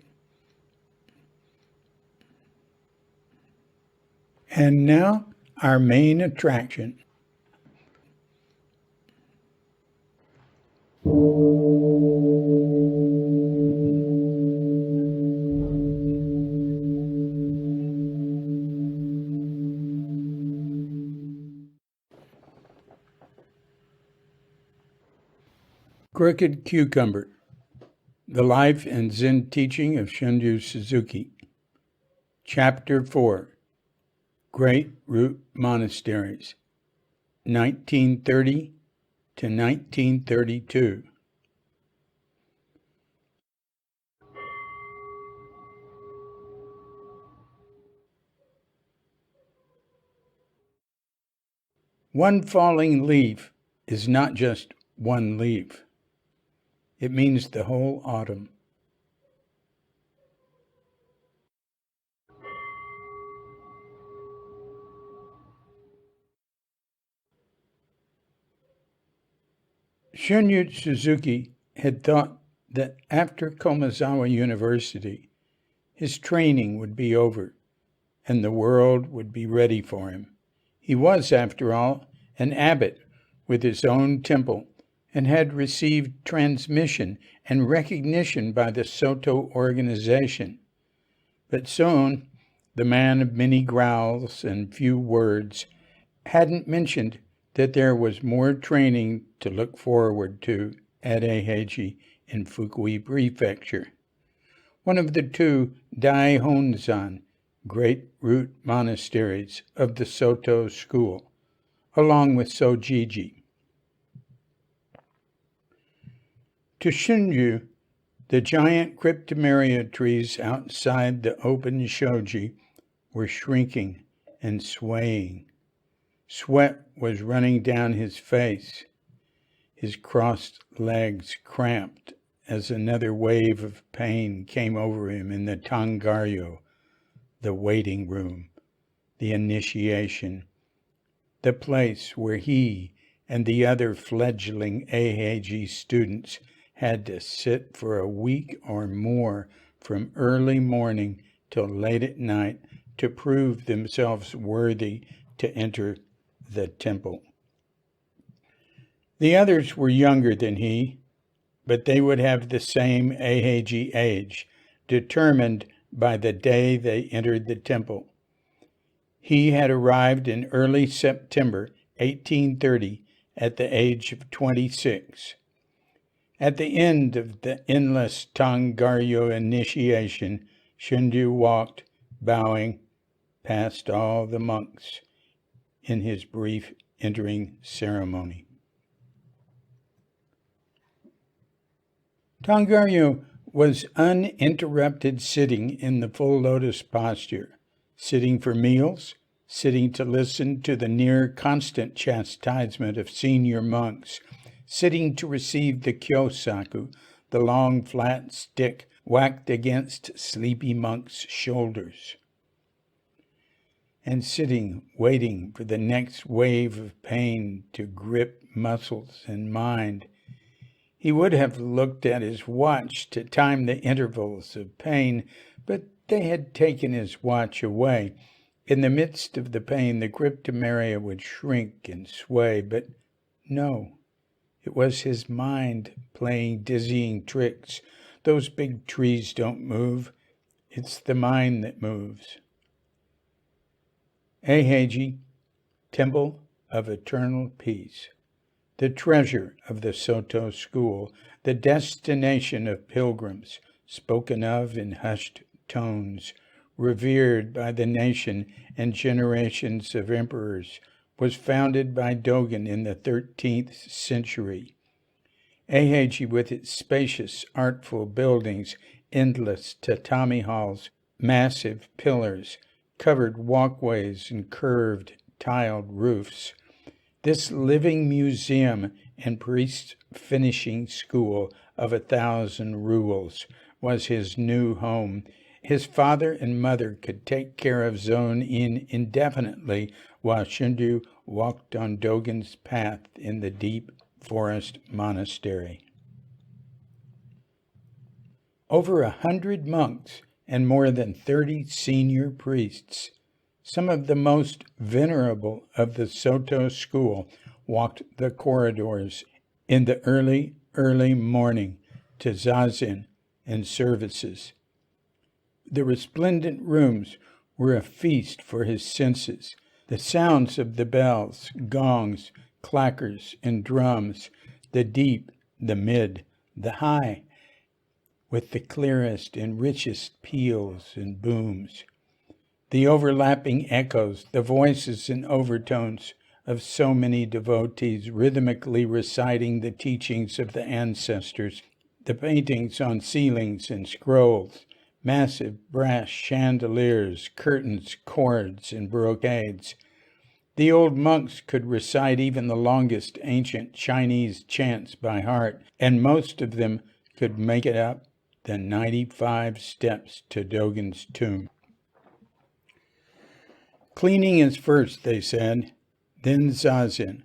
And now, our main attraction. Crooked Cucumber, The Life and Zen Teaching of Shunryu Suzuki. Chapter 4, Great Root Monasteries, 1930 to 1932. One falling leaf is not just one leaf. It means the whole autumn. Shunryu Suzuki had thought that after Komazawa University, his training would be over and the world would be ready for him. He was, after all, an abbot with his own temple and had received transmission and recognition by the Soto organization. But soon, the man of many growls and few words hadn't mentioned that there was more training to look forward to at Eiheiji in Fukui Prefecture. One of the two Daihonzan, Great Root Monasteries of the Soto school, along with Sojiji. To Shunryu, the giant cryptomeria trees outside the open shoji were shrinking and swaying. Sweat was running down his face. His crossed legs cramped as another wave of pain came over him in the Tangaryo, the waiting room, the initiation, the place where he and the other fledgling Eiheiji students had to sit for a week or more from early morning till late at night to prove themselves worthy to enter the temple. The others were younger than he, but they would have the same Eiheiji age, determined by the day they entered the temple. He had arrived in early September 1830 at the age of 26. At the end of the endless Tangaryo initiation, Shunryu walked, bowing, past all the monks in his brief entering ceremony. Tangaryo was uninterrupted sitting in the full lotus posture, sitting for meals, sitting to listen to the near constant chastisement of senior monks, sitting to receive the kyosaku, the long flat stick whacked against sleepy monks' shoulders, and sitting, waiting for the next wave of pain to grip muscles and mind. He would have looked at his watch to time the intervals of pain, but they had taken his watch away. In the midst of the pain, the cryptomeria would shrink and sway, but no, it was his mind playing dizzying tricks. Those big trees don't move. It's the mind that moves. Eiheiji, Temple of Eternal Peace, the treasure of the Soto school, the destination of pilgrims, spoken of in hushed tones, revered by the nation and generations of emperors, was founded by Dogen in the 13th century. Eiheiji, with its spacious, artful buildings, endless tatami halls, massive pillars, covered walkways, and curved, tiled roofs, This living museum and priest's finishing school of 1,000 rules was his new home. His father and mother could take care of Zone-in indefinitely while Shunryu walked on Dogen's path in the deep forest monastery. Over 100 monks and more than 30 senior priests, some of the most venerable of the Soto school, walked the corridors in the early morning to zazen and services. The resplendent rooms were a feast for his senses. The sounds of the bells, gongs, clackers, and drums, the deep, the mid, the high, with the clearest and richest peals and booms. The overlapping echoes, the voices and overtones of so many devotees rhythmically reciting the teachings of the ancestors, the paintings on ceilings and scrolls, massive brass chandeliers, curtains, cords, and brocades. The old monks could recite even the longest ancient Chinese chants by heart, and most of them could make it up the 95 steps to Dogen's tomb. Cleaning is first, they said, then zazen.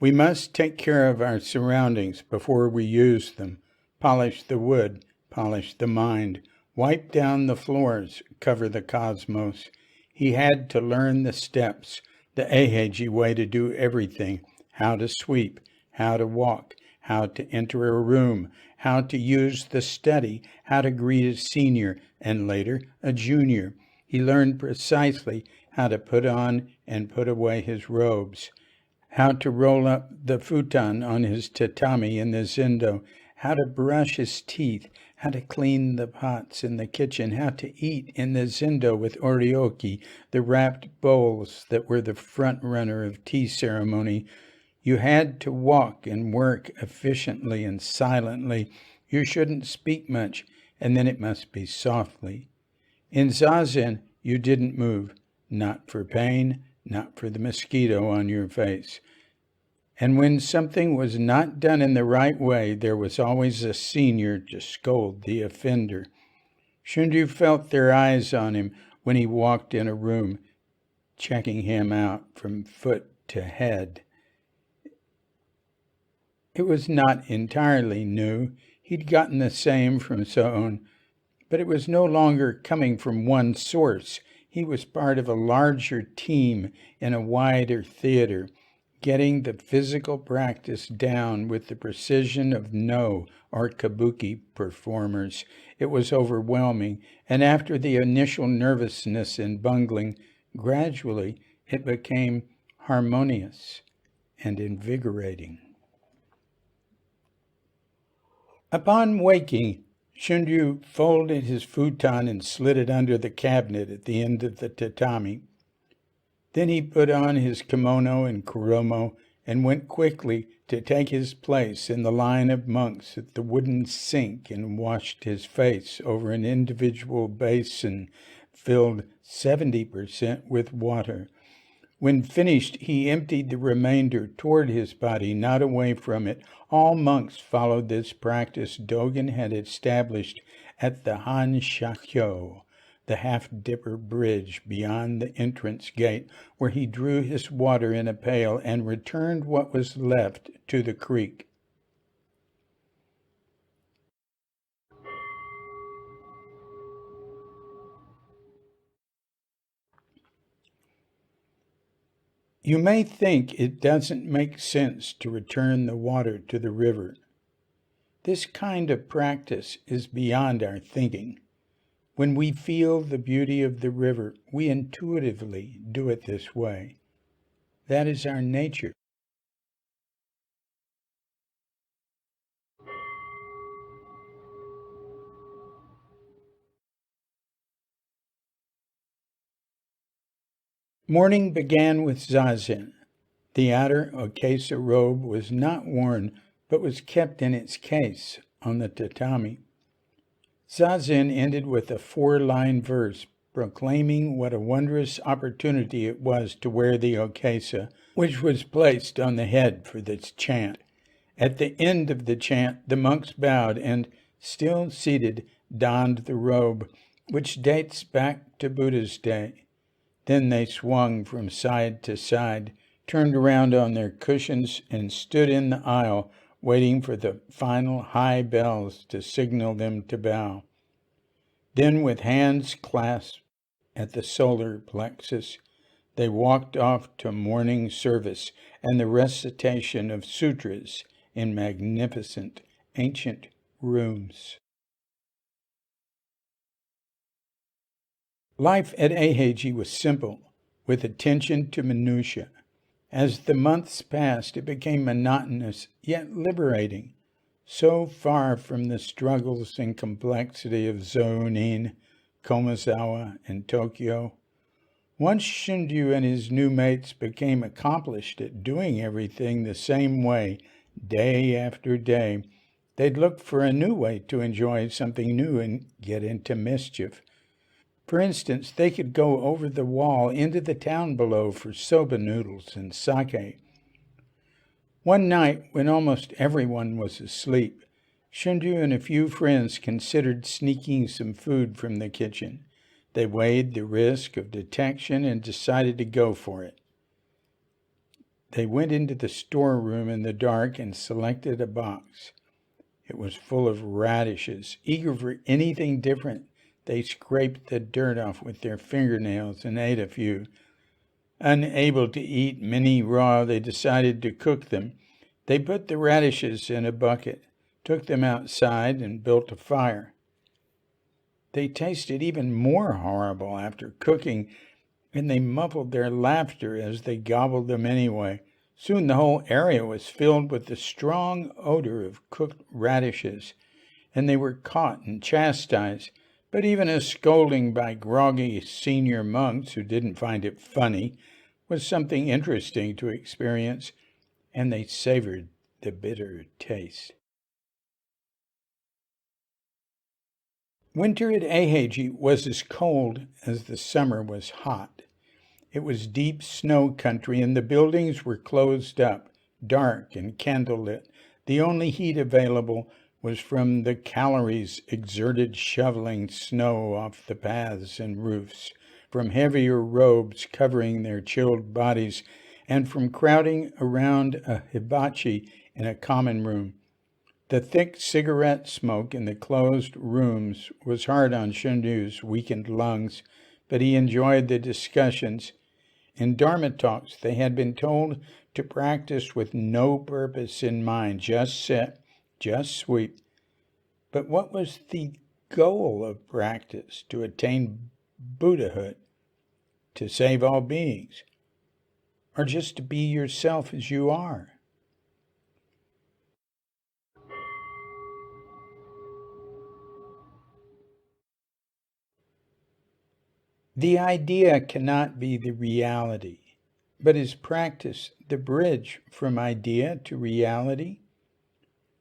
We must take care of our surroundings before we use them. Polish the wood, polish the mind, wipe down the floors, cover the cosmos. He had to learn the steps, the Eiheiji way to do everything, how to sweep, how to walk, how to enter a room, how to use the study, how to greet a senior and later a junior. He learned precisely how to put on and put away his robes, how to roll up the futon on his tatami in the zendo, how to brush his teeth, how to clean the pots in the kitchen, how to eat in the zendo with orioki, the wrapped bowls that were the front runner of tea ceremony. You had to walk and work efficiently and silently. You shouldn't speak much, and then it must be softly. In zazen, you didn't move, not for pain, not for the mosquito on your face. And when something was not done in the right way, there was always a senior to scold the offender. Shunryu felt their eyes on him when he walked in a room, checking him out from foot to head. It was not entirely new. He'd gotten the same from Soon, but it was no longer coming from one source. He was part of a larger team in a wider theater, getting the physical practice down with the precision of No or kabuki performers. It was overwhelming, and after the initial nervousness and bungling, gradually it became harmonious and invigorating. Upon waking, Shunryu folded his futon and slid it under the cabinet at the end of the tatami. Then he put on his kimono and kuromo and went quickly to take his place in the line of monks at the wooden sink and washed his face over an individual basin filled 70% with water. When finished, he emptied the remainder toward his body, not away from it. All monks followed this practice Dogen had established at the Han-shakyo, the half-dipper bridge beyond the entrance gate, where he drew his water in a pail and returned what was left to the creek. You may think it doesn't make sense to return the water to the river. This kind of practice is beyond our thinking. When we feel the beauty of the river, we intuitively do it this way. That is our nature. Morning began with zazen. The outer okesa robe was not worn, but was kept in its case on the tatami. Zazen ended with a 4-line verse proclaiming what a wondrous opportunity it was to wear the okesa, which was placed on the head for this chant. At the end of the chant, the monks bowed and, still seated, donned the robe, which dates back to Buddha's day. Then they swung from side to side, turned around on their cushions, and stood in the aisle, waiting for the final high bells to signal them to bow. Then, with hands clasped at the solar plexus, they walked off to morning service and the recitation of sutras in magnificent ancient rooms. Life at Eiheiji was simple, with attention to minutiae. As the months passed, it became monotonous, yet liberating, so far from the struggles and complexity of Zounin, Komazawa, and Tokyo. Once Shunryu and his new mates became accomplished at doing everything the same way, day after day, they'd look for a new way to enjoy something new and get into mischief. For instance, they could go over the wall into the town below for soba noodles and sake. One night, when almost everyone was asleep, Shunryu and a few friends considered sneaking some food from the kitchen. They weighed the risk of detection and decided to go for it. They went into the storeroom in the dark and selected a box. It was full of radishes. Eager for anything different, they scraped the dirt off with their fingernails and ate a few. Unable to eat many raw, they decided to cook them. They put the radishes in a bucket, took them outside, and built a fire. They tasted even more horrible after cooking, and they muffled their laughter as they gobbled them anyway. Soon the whole area was filled with the strong odor of cooked radishes, and they were caught and chastised. But even a scolding by groggy senior monks who didn't find it funny was something interesting to experience, and they savored the bitter taste. Winter at Eiheiji was as cold as the summer was hot. It was deep snow country, and the buildings were closed up, dark and candlelit. The only heat available was from the calories exerted shoveling snow off the paths and roofs, from heavier robes covering their chilled bodies, and from crowding around a hibachi in a common room. The thick cigarette smoke in the closed rooms was hard on Shunryu's weakened lungs, but he enjoyed the discussions. In Dharma talks, they had been told to practice with no purpose in mind, just sit, just sweep. But what was the goal of practice? To attain Buddhahood, to save all beings, or just to be yourself as you are? The idea cannot be the reality, but is practice the bridge from idea to reality?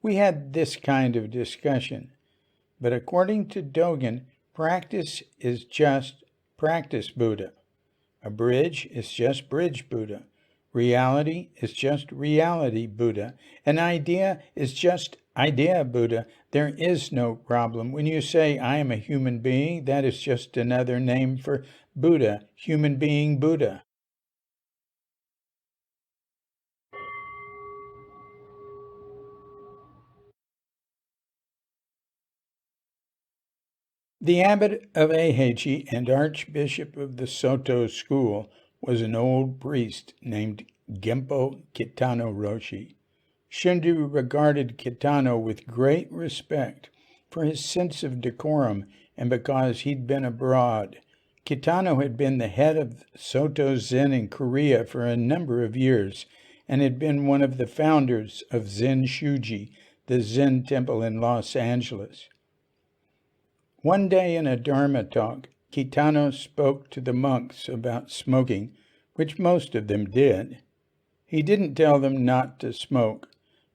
We had this kind of discussion, but according to Dogen, practice is just practice Buddha. A bridge is just bridge Buddha. Reality is just reality Buddha. An idea is just idea Buddha. There is no problem. When you say, I am a human being, that is just another name for Buddha, human being Buddha. The abbot of Eiheiji and archbishop of the Soto school was an old priest named Gempo Kitano Roshi. Shunryu regarded Kitano with great respect for his sense of decorum and because he'd been abroad. Kitano had been the head of Soto Zen in Korea for a number of years and had been one of the founders of Zen Shuji, the Zen temple in Los Angeles. One day in a Dharma talk, Kitano spoke to the monks about smoking, which most of them did. He didn't tell them not to smoke,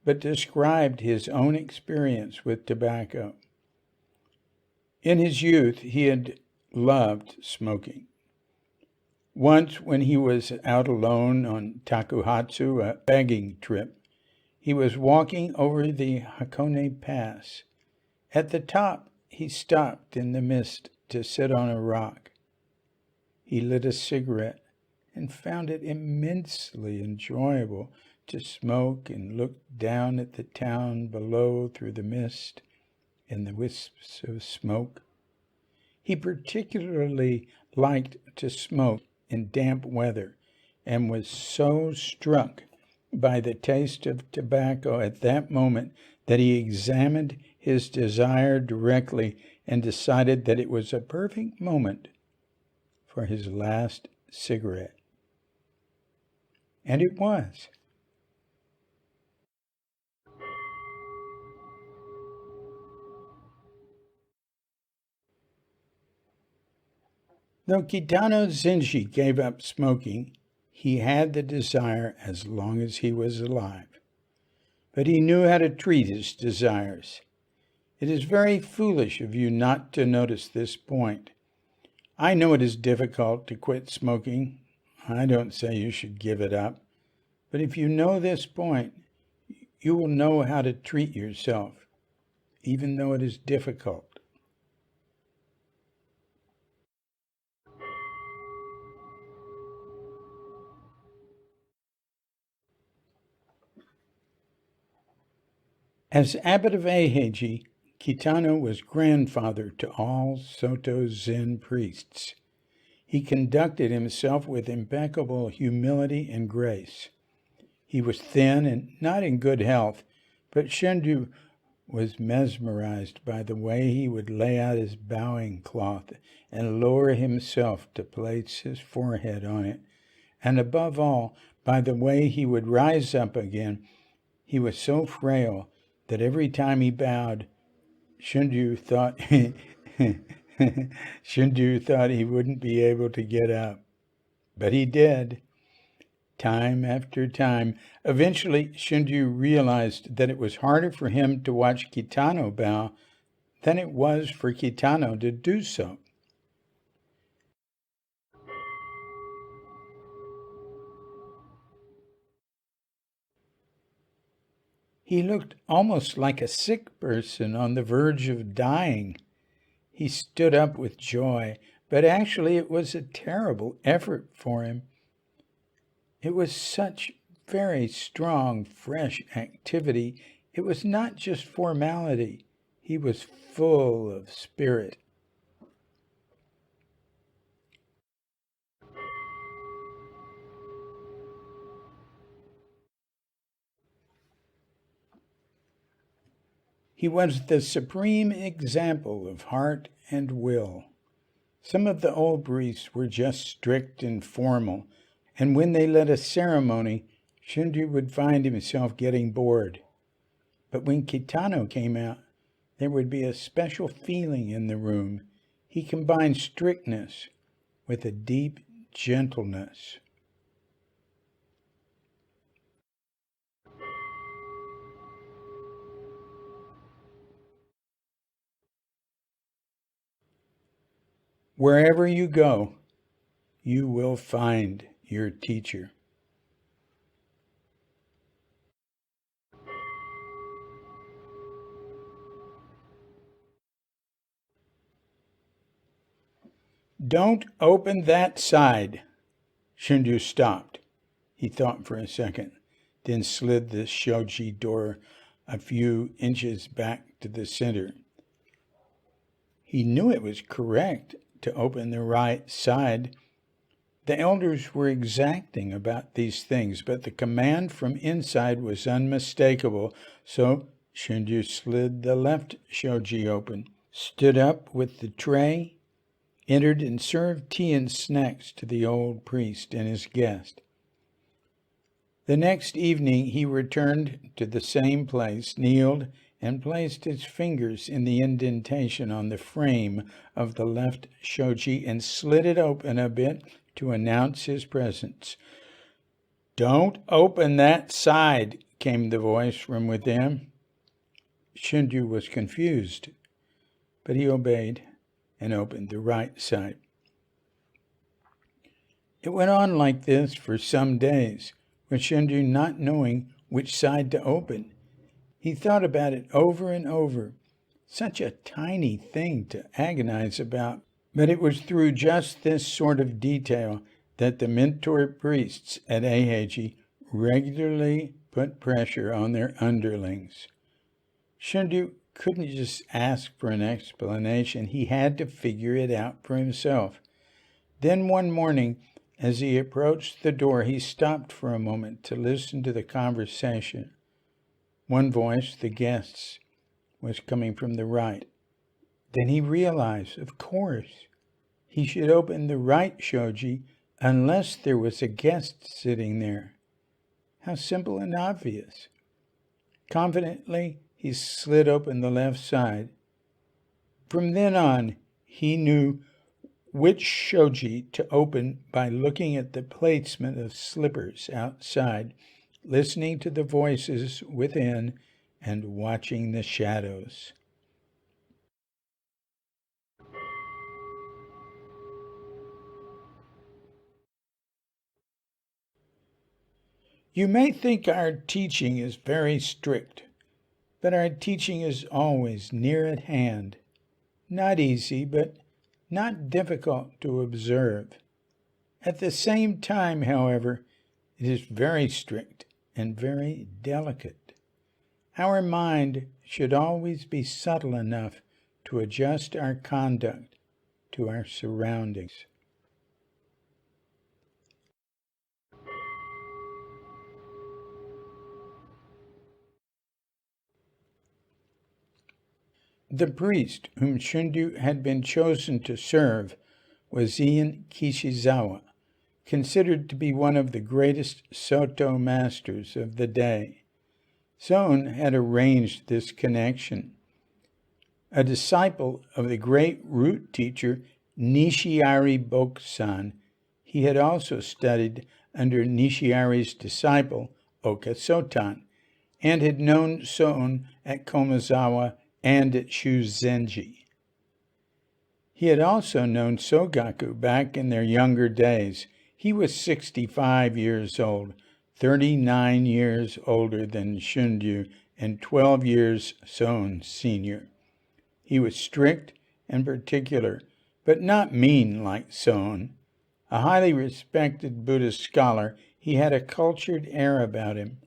but described his own experience with tobacco. In his youth, he had loved smoking. Once, when he was out alone on Takuhatsu, a begging trip, he was walking over the Hakone Pass. At the top, he stopped in the mist to sit on a rock. He lit a cigarette and found it immensely enjoyable to smoke and look down at the town below through the mist and the wisps of smoke. He particularly liked to smoke in damp weather and was so struck by the taste of tobacco at that moment that he examined his desire directly and decided that it was a perfect moment for his last cigarette. And it was. Though Kitano Zenji gave up smoking, he had the desire as long as he was alive. But he knew how to treat his desires. It is very foolish of you not to notice this point. I know it is difficult to quit smoking. I don't say you should give it up. But if you know this point, you will know how to treat yourself, even though it is difficult. As abbot of Eiheiji, Kitano was grandfather to all Soto Zen priests. He conducted himself with impeccable humility and grace. He was thin and not in good health, but Shunryu was mesmerized by the way he would lay out his bowing cloth and lower himself to place his forehead on it, and above all, by the way he would rise up again. He was so frail that every time he bowed, Shunryu thought he wouldn't be able to get up. But he did, time after time. Eventually, Shunryu realized that it was harder for him to watch Kitano bow than it was for Kitano to do so. He looked almost like a sick person on the verge of dying. He stood up with joy, but actually it was a terrible effort for him. It was such very strong, fresh activity. It was not just formality. He was full of spirit. He was the supreme example of heart and will. Some of the old priests were just strict and formal, and when they led a ceremony, Shunryu would find himself getting bored. But when Kitano came out, there would be a special feeling in the room. He combined strictness with a deep gentleness. Wherever you go, you will find your teacher. Don't open that side. Shunryu stopped. He thought for a second, then slid the shoji door a few inches back to the center. He knew it was correct to open the right side. The elders were exacting about these things, but the command from inside was unmistakable, so Shunryu slid the left shoji open, stood up with the tray, entered and served tea and snacks to the old priest and his guest. The next evening he returned to the same place, kneeled, and placed his fingers in the indentation on the frame of the left shoji and slid it open a bit to announce his presence. "Don't open that side," came the voice from within. Shunryu was confused, but he obeyed and opened the right side. It went on like this for some days, with Shunryu not knowing which side to open. He thought about it over and over. Such a tiny thing to agonize about. But it was through just this sort of detail that the mentor priests at Eiheiji regularly put pressure on their underlings. Shunryu couldn't just ask for an explanation. He had to figure it out for himself. Then one morning, as he approached the door, he stopped for a moment to listen to the conversation. One voice, the guest's, was coming from the right. Then he realized, of course, he should open the right shoji unless there was a guest sitting there. How simple and obvious. Confidently, he slid open the left side. From then on, he knew which shoji to open by looking at the placement of slippers outside, listening to the voices within, and watching the shadows. You may think our teaching is very strict, but our teaching is always near at hand. Not easy, but not difficult to observe. At the same time, however, it is very strict and very delicate. Our mind should always be subtle enough to adjust our conduct to our surroundings. The priest whom Shunryu had been chosen to serve was Ien Kishizawa, considered to be one of the greatest Soto masters of the day. Son had arranged this connection. A disciple of the great root teacher Nishiari Bokusan, he had also studied under Nishiari's disciple Oka Sotan, and had known Son at Komazawa and at Shuzenji. He had also known Sogaku back in their younger days. He was 65 years old, 39 years older than Shunryu, and 12 years Son's senior. He was strict and particular, but not mean like Son. A highly respected Buddhist scholar, he had a cultured air about him.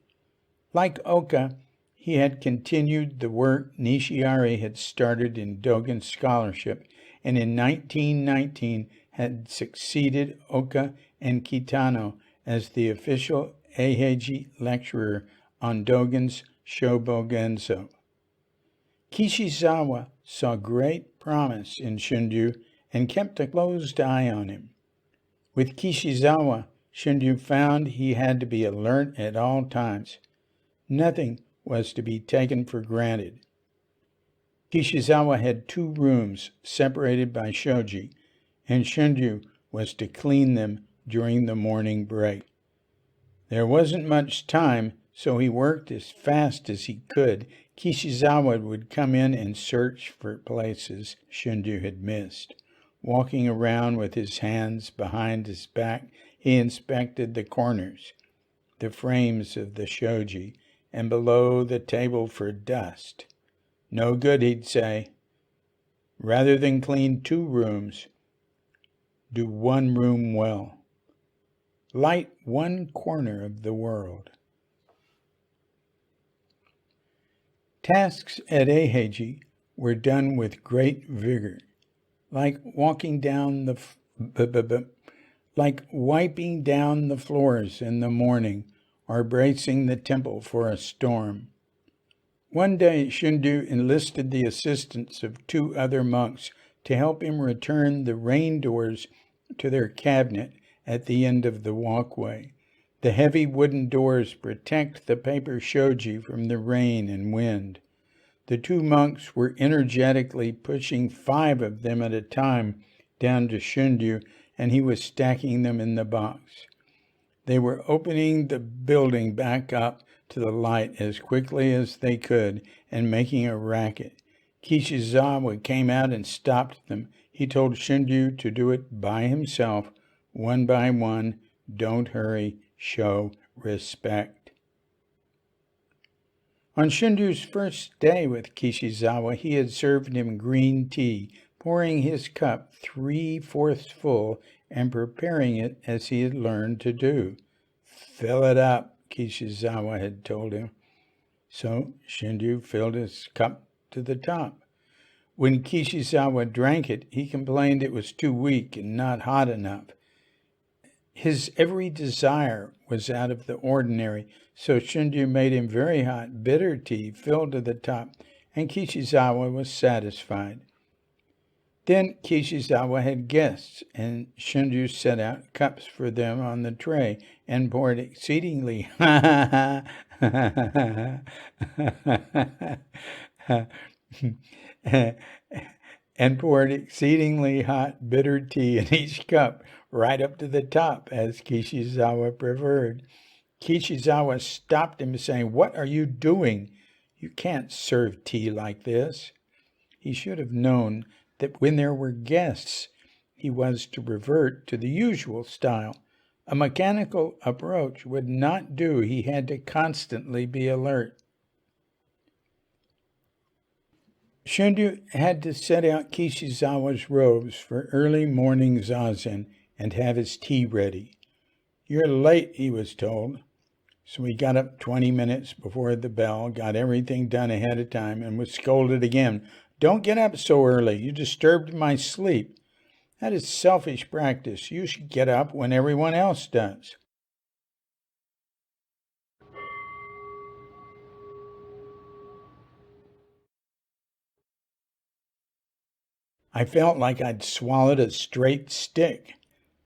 Like Oka, he had continued the work Nishiari had started in Dogen scholarship, and in 1919 had succeeded Oka and Kitano as the official Eiheiji lecturer on Dogen's Shobogenzo. Kishizawa saw great promise in Shunryu and kept a closed eye on him. With Kishizawa, Shunryu found he had to be alert at all times. Nothing was to be taken for granted. Kishizawa had 2 rooms separated by shoji, and Shunryu was to clean them during the morning break. There wasn't much time, so he worked as fast as he could. Kishizawa would come in and search for places Shunryu had missed. Walking around with his hands behind his back, he inspected the corners, the frames of the shoji, and below the table for dust. No good, he'd say. Rather than clean 2 rooms, do 1 room well. Light 1 corner of the world. Tasks at Eiheiji were done with great vigor, like wiping down the floors in the morning, or bracing the temple for a storm. One day, Shunryu enlisted the assistance of 2 other monks to help him return the rain doors to their cabinet at the end of the walkway. The heavy wooden doors protect the paper shoji from the rain and wind. The 2 monks were energetically pushing 5 of them at a time down to Shunryu, and he was stacking them in the box. They were opening the building back up to the light as quickly as they could and making a racket. Kishizawa came out and stopped them. He told Shunryu to do it by himself one by one. Don't hurry. Show respect. On Shunryu's first day with Kishizawa, he had served him green tea, pouring his cup 3/4 full and preparing it as he had learned to do. Fill it up, Kishizawa had told him. So Shunryu filled his cup to the top. When Kishizawa drank it, he complained it was too weak and not hot enough. His every desire was out of the ordinary, so Shunryu made him very hot, bitter tea filled to the top, and Kishizawa was satisfied. Then Kishizawa had guests, and Shunryu set out cups for them on the tray and poured exceedingly hot, bitter tea in each cup, right up to the top, as Kishizawa preferred. Kishizawa stopped him, saying, "What are you doing? You can't serve tea like this." He should have known that when there were guests, he was to revert to the usual style. A mechanical approach would not do. He had to constantly be alert. Shunryu had to set out Kishizawa's robes for early morning zazen and have his tea ready. "You're late," he was told. So he got up 20 minutes before the bell, got everything done ahead of time, and was scolded again. "Don't get up so early. You disturbed my sleep. That is selfish practice. You should get up when everyone else does." I felt like I'd swallowed a straight stick.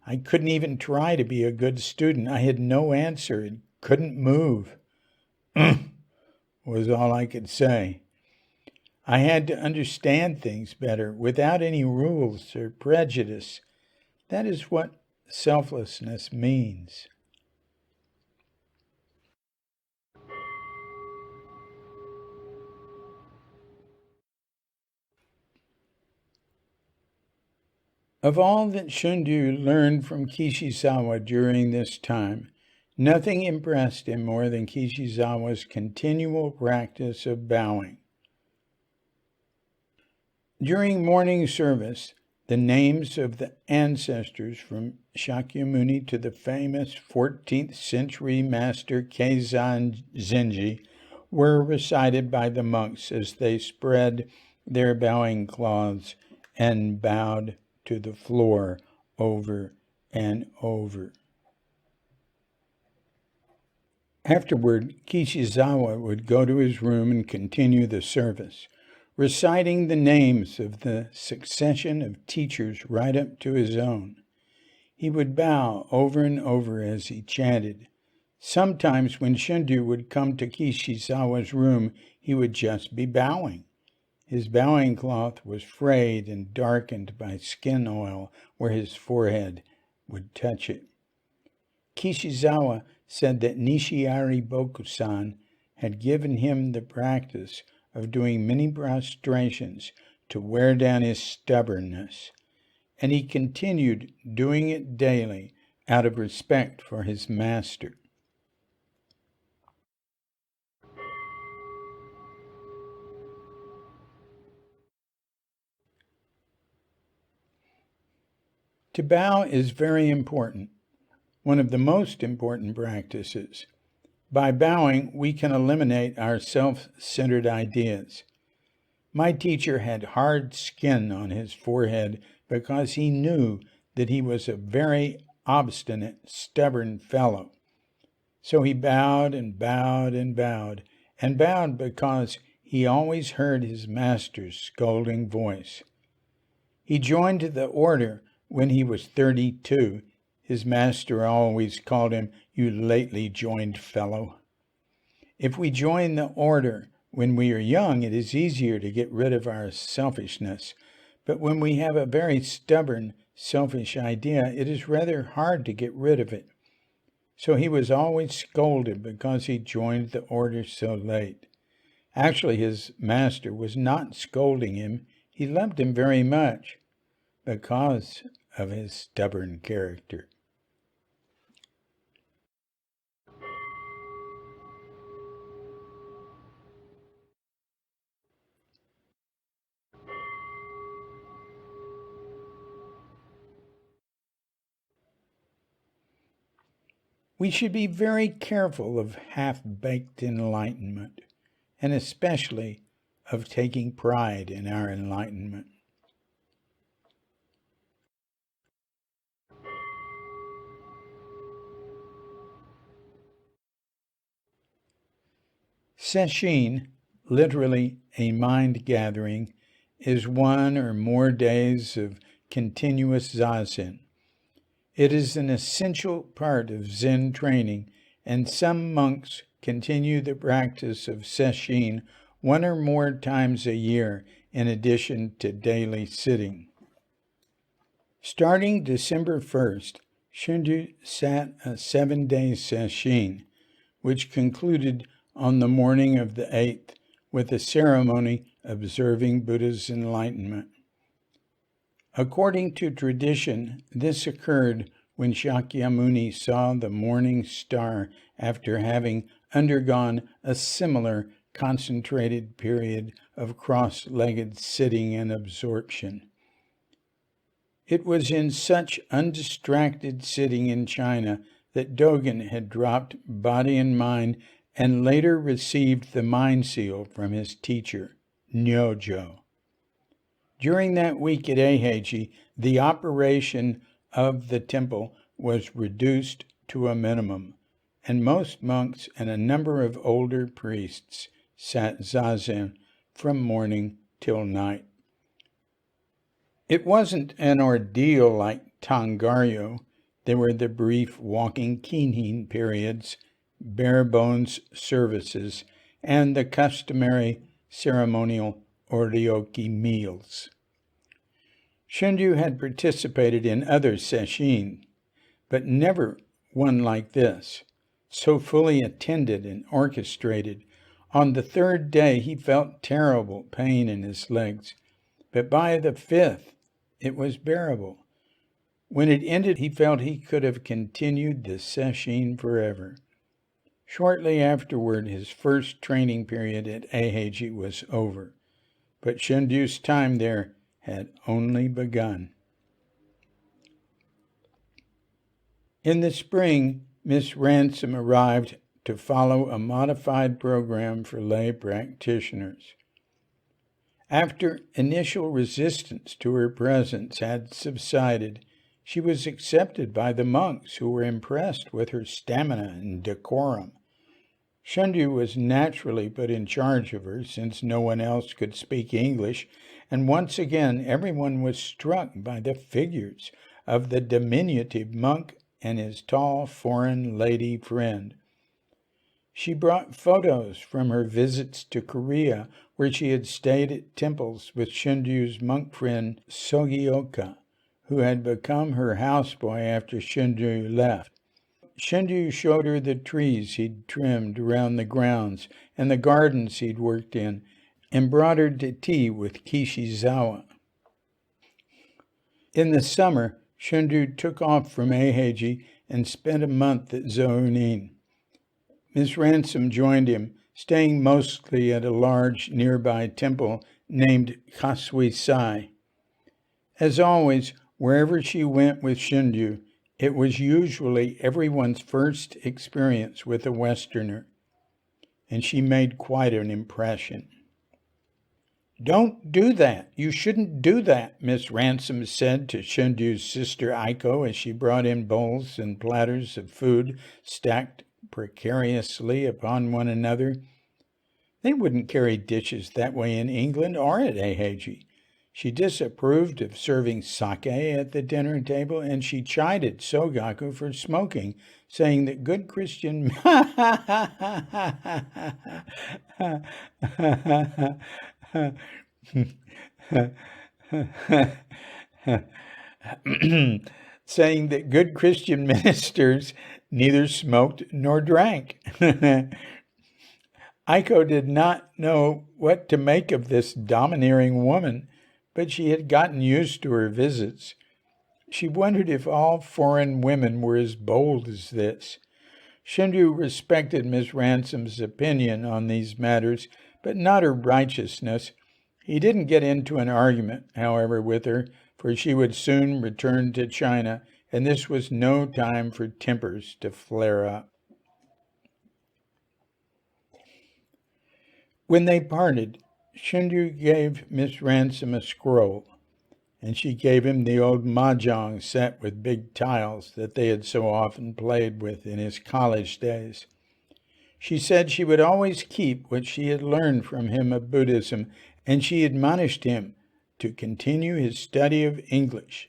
I couldn't even try to be a good student. I had no answer and couldn't move. Was all I could say. I had to understand things better without any rules or prejudice. That is what selflessness means. Of all that Shunryu learned from Kishizawa during this time, nothing impressed him more than Kishizawa's continual practice of bowing. During morning service, the names of the ancestors from Shakyamuni to the famous 14th century master Keizan Zenji were recited by the monks as they spread their bowing cloths and bowed to the floor over and over. Afterward, Kishizawa would go to his room and continue the service, reciting the names of the succession of teachers right up to his own. He would bow over and over as he chanted. Sometimes when Shunryu would come to Kishizawa's room, he would just be bowing. His bowing cloth was frayed and darkened by skin oil where his forehead would touch it. Kishizawa said that Nishiari Bokusan had given him the practice of doing many prostrations to wear down his stubbornness, and he continued doing it daily out of respect for his master. To bow is very important, one of the most important practices. By bowing, we can eliminate our self-centered ideas. My teacher had hard skin on his forehead because he knew that he was a very obstinate, stubborn fellow. So he bowed and bowed and bowed, and bowed because he always heard his master's scolding voice. He joined the order when he was 32. His master always called him, "You lately joined fellow." If we join the order when we are young, it is easier to get rid of our selfishness. But when we have a very stubborn, selfish idea, it is rather hard to get rid of it. So he was always scolded because he joined the order so late. Actually, his master was not scolding him. He loved him very much because of his stubborn character. We should be very careful of half-baked enlightenment, and especially of taking pride in our enlightenment. Sesshin, literally a mind gathering, is 1 or more days of continuous zazen. It is an essential part of Zen training, and some monks continue the practice of sesshin 1 or more times a year in addition to daily sitting. Starting December 1st, Shunryu sat a 7-day sesshin, which concluded on the morning of the 8th with a ceremony observing Buddha's enlightenment. According to tradition, this occurred when Shakyamuni saw the morning star after having undergone a similar concentrated period of cross-legged sitting and absorption. It was in such undistracted sitting in China that Dogen had dropped body and mind and later received the mind seal from his teacher, Nyojo. During that week at Eiheiji, the operation of the temple was reduced to a minimum, and most monks and a number of older priests sat zazen from morning till night. It wasn't an ordeal like Tangaryo. There were the brief walking kinhin periods, bare-bones services, and the customary ceremonial oryoki meals. Shunryu had participated in other sesshin, but never one like this, so fully attended and orchestrated. On the 3rd day, he felt terrible pain in his legs, but by the 5th, it was bearable. When it ended, he felt he could have continued the sesshin forever. Shortly afterward, his first training period at Eiheiji was over, but Shunryu's time there had only begun. In the spring, Miss Ransom arrived to follow a modified program for lay practitioners. After initial resistance to her presence had subsided, she was accepted by the monks, who were impressed with her stamina and decorum. Shunryu was naturally put in charge of her, since no one else could speak English, and once again everyone was struck by the figures of the diminutive monk and his tall foreign lady friend. She brought photos from her visits to Korea, where she had stayed at temples with Shunryu's monk friend Sogioka, who had become her houseboy after Shunryu left. Shunryu showed her the trees he'd trimmed around the grounds and the gardens he'd worked in, and brought her to tea with Kishizawa. In the summer, Shunryu took off from Eiheiji and spent a month at Zounin. Miss Ransom joined him, staying mostly at a large nearby temple named Kasui-sai. As always, wherever she went with Shunryu, it was usually everyone's first experience with a Westerner, and she made quite an impression. "Don't do that. You shouldn't do that," Miss Ransom said to Shunryu's sister Aiko as she brought in bowls and platters of food stacked precariously upon one another. They wouldn't carry dishes that way in England or at Eiheiji. She disapproved of serving sake at the dinner table, and she chided Sogaku for smoking, saying that good Christian saying that good Christian ministers neither smoked nor drank. Aiko did not know what to make of this domineering woman, but she had gotten used to her visits. She wondered if all foreign women were as bold as this. Shunryu respected Miss Ransom's opinion on these matters, but not her righteousness. He didn't get into an argument, however, with her, for she would soon return to China, and this was no time for tempers to flare up. When they parted, Shunryu gave Miss Ransom a scroll, and she gave him the old mahjong set with big tiles that they had so often played with in his college days. She said she would always keep what she had learned from him of Buddhism, and she admonished him to continue his study of English.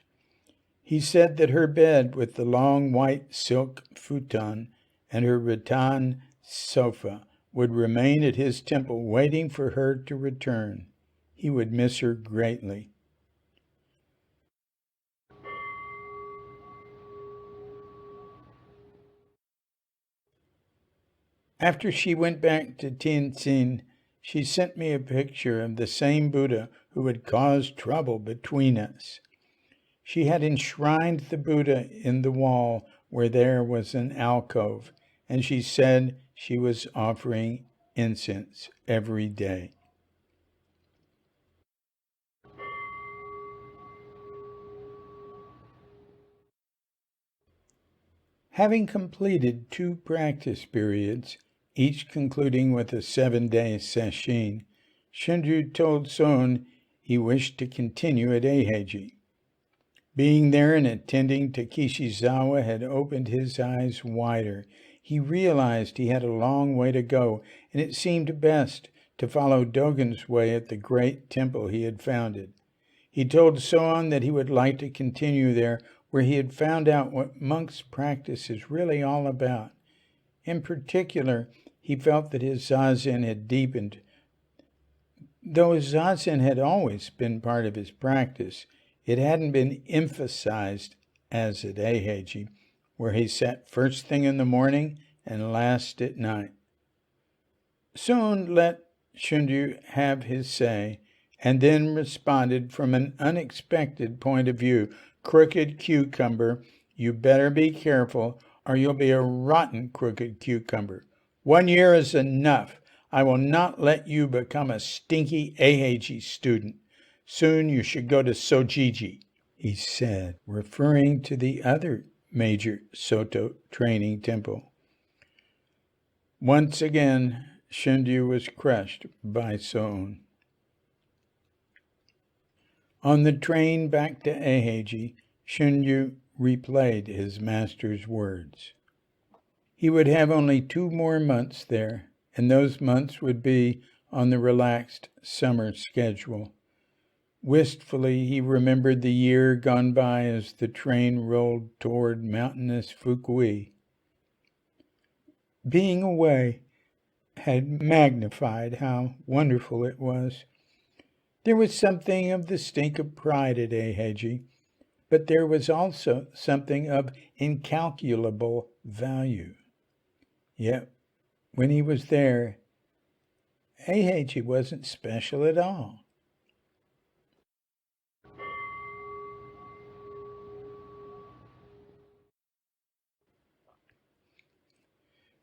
He said that her bed with the long white silk futon and her rattan sofa would remain at his temple waiting for her to return. He would miss her greatly. After she went back to Tianjin, she sent me a picture of the same Buddha who had caused trouble between us. She had enshrined the Buddha in the wall where there was an alcove, and she said she was offering incense every day. Having completed 2 practice periods, each concluding with a 7-day sesshin, Shunryu told Son he wished to continue at Eiheiji. Being there and attending to Kishizawa had opened his eyes wider. He realized he had a long way to go, and it seemed best to follow Dogen's way at the great temple he had founded. He told Son that he would like to continue there, where he had found out what monks' practice is really all about. In particular, he felt that his zazen had deepened. Though zazen had always been part of his practice, it hadn't been emphasized as at Eiheiji, where he sat first thing in the morning and last at night. Son let Shunryu have his say, and then responded from an unexpected point of view. "Crooked cucumber, you better be careful, or you'll be a rotten crooked cucumber. 1 year is enough. I will not let you become a stinky Eiheiji student. Soon you should go to Sojiji," he said, referring to the other major Soto training temple. Once again, Shunryu was crushed by Son. On the train back to Eiheiji, Shunryu replayed his master's words. He would have only 2 more months there, and those months would be on the relaxed summer schedule. Wistfully, he remembered the year gone by as the train rolled toward mountainous Fukui. Being away had magnified how wonderful it was. There was something of the stink of pride at Eiheiji, but there was also something of incalculable value. Yet, when he was there, Eiheiji wasn't special at all.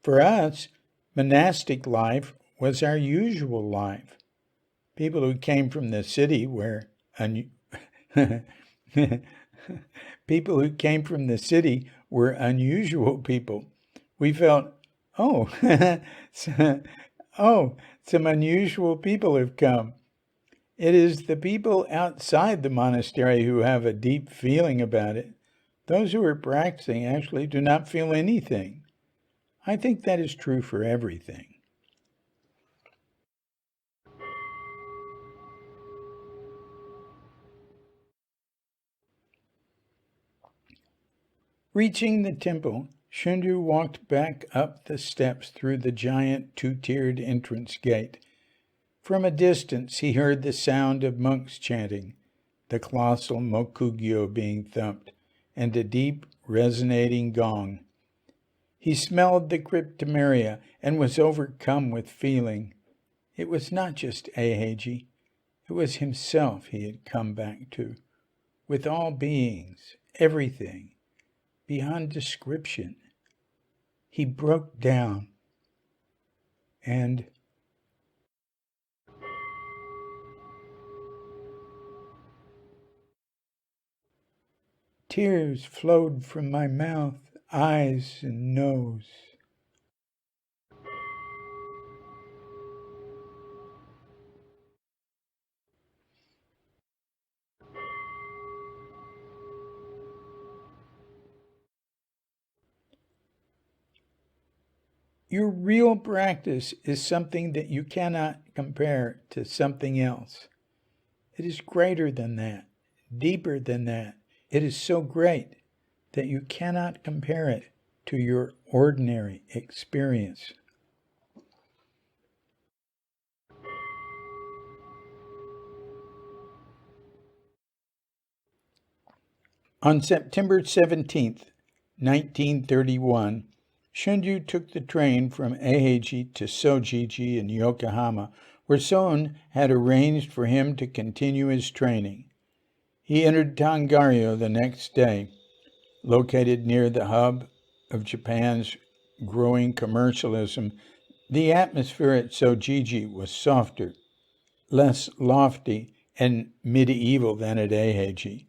For us, monastic life was our usual life. People who came from the city were people who came from the city were unusual people. We felt, oh, some unusual people have come. It is the people outside the monastery who have a deep feeling about it. Those who are practicing actually do not feel anything. I think that is true for everything. Reaching the temple, Shunryu walked back up the steps through the giant 2-tiered entrance gate. From a distance, he heard the sound of monks chanting, the colossal mokugyo being thumped, and a deep, resonating gong. He smelled the cryptomeria and was overcome with feeling. It was not just Eiheiji. It was himself he had come back to, with all beings, everything, beyond description. He broke down and tears flowed from my mouth, eyes, and nose. Your real practice is something that you cannot compare to something else. It is greater than that, deeper than that. It is so great that you cannot compare it to your ordinary experience. On September 17th, 1931, Shunryu took the train from Eheji to Sojiji in Yokohama, where Soun had arranged for him to continue his training. He entered Tangaryo the next day, located near the hub of Japan's growing commercialism. The atmosphere at Sojiji was softer, less lofty, and medieval than at Eheji.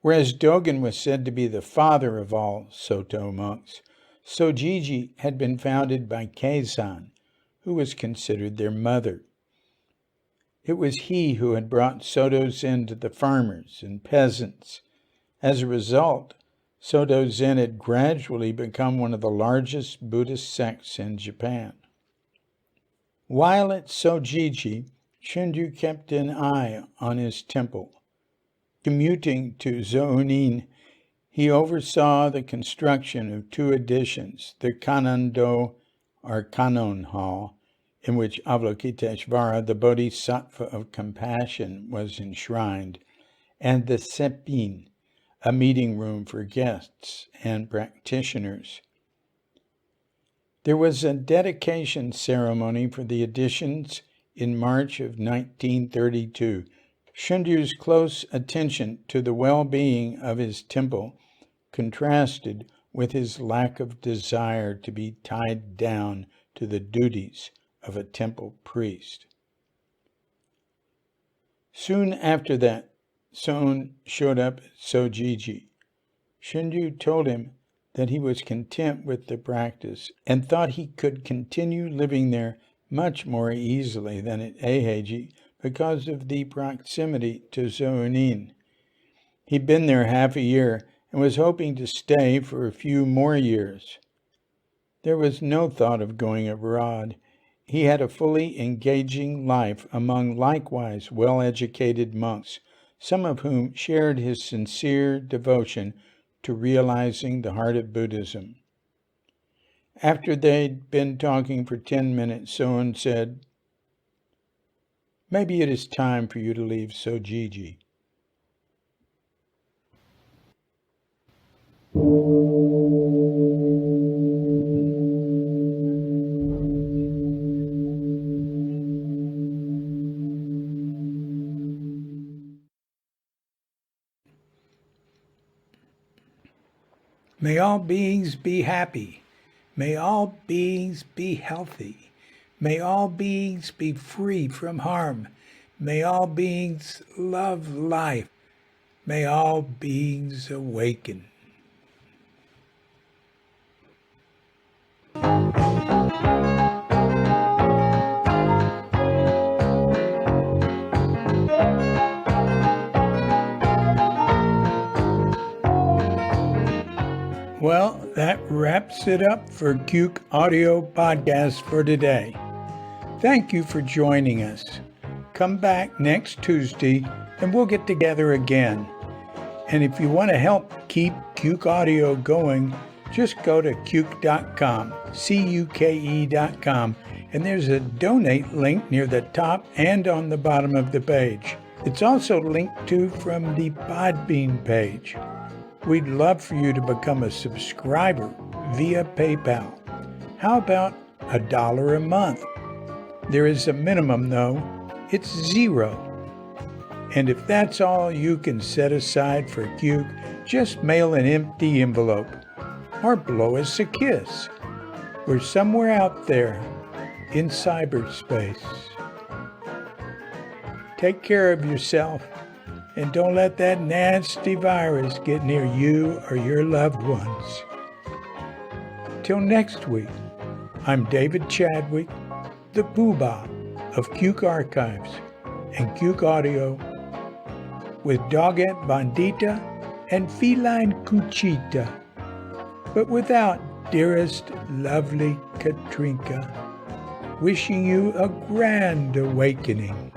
Whereas Dogen was said to be the father of all Soto monks, Sojiji had been founded by Keizan, who was considered their mother. It was he who had brought Soto Zen to the farmers and peasants. As a result, Soto Zen had gradually become one of the largest Buddhist sects in Japan. While at Sojiji, Shunryu kept an eye on his temple. Commuting to Zounin, he oversaw the construction of two additions, the Kannon-do, or Kannon Hall, in which Avalokiteshvara, the Bodhisattva of compassion, was enshrined, and the Seppin, a meeting room for guests and practitioners. There was a dedication ceremony for the additions in March of 1932. Shunryu's close attention to the well-being of his temple contrasted with his lack of desire to be tied down to the duties of a temple priest. Soon after that, Soun showed up at Sojiji. Shunryu told him that he was content with the practice and thought he could continue living there much more easily than at Eheji because of the proximity to Zounin. He'd been there half a year and was hoping to stay for a few more years. There was no thought of going abroad. He had a fully engaging life among likewise well-educated monks, some of whom shared his sincere devotion to realizing the heart of Buddhism. After they'd been talking for 10 minutes, Soun said, "Maybe it is time for you to leave Sojiji." May all beings be happy. May all beings be healthy. May all beings be free from harm. May all beings love life. May all beings awaken. Well, that wraps it up for Cuke Audio Podcast for today. Thank you for joining us. Come back next Tuesday and we'll get together again. And if you want to help keep Cuke Audio going, just go to cuke.com, cuke.com, and there's a donate link near the top and on the bottom of the page. It's also linked to from the Podbean page. We'd love for you to become a subscriber via PayPal. How about $1 a month? There is a minimum, though. It's $0. And if that's all you can set aside for Cuke, just mail an empty envelope or blow us a kiss. We're somewhere out there in cyberspace. Take care of yourself and don't let that nasty virus get near you or your loved ones. Till next week, I'm David Chadwick, the Poobah of Cuke Archives and Cuke Audio, with Doggett Bandita and Feline Cuchita, but without dearest lovely Katrinka, wishing you a grand awakening.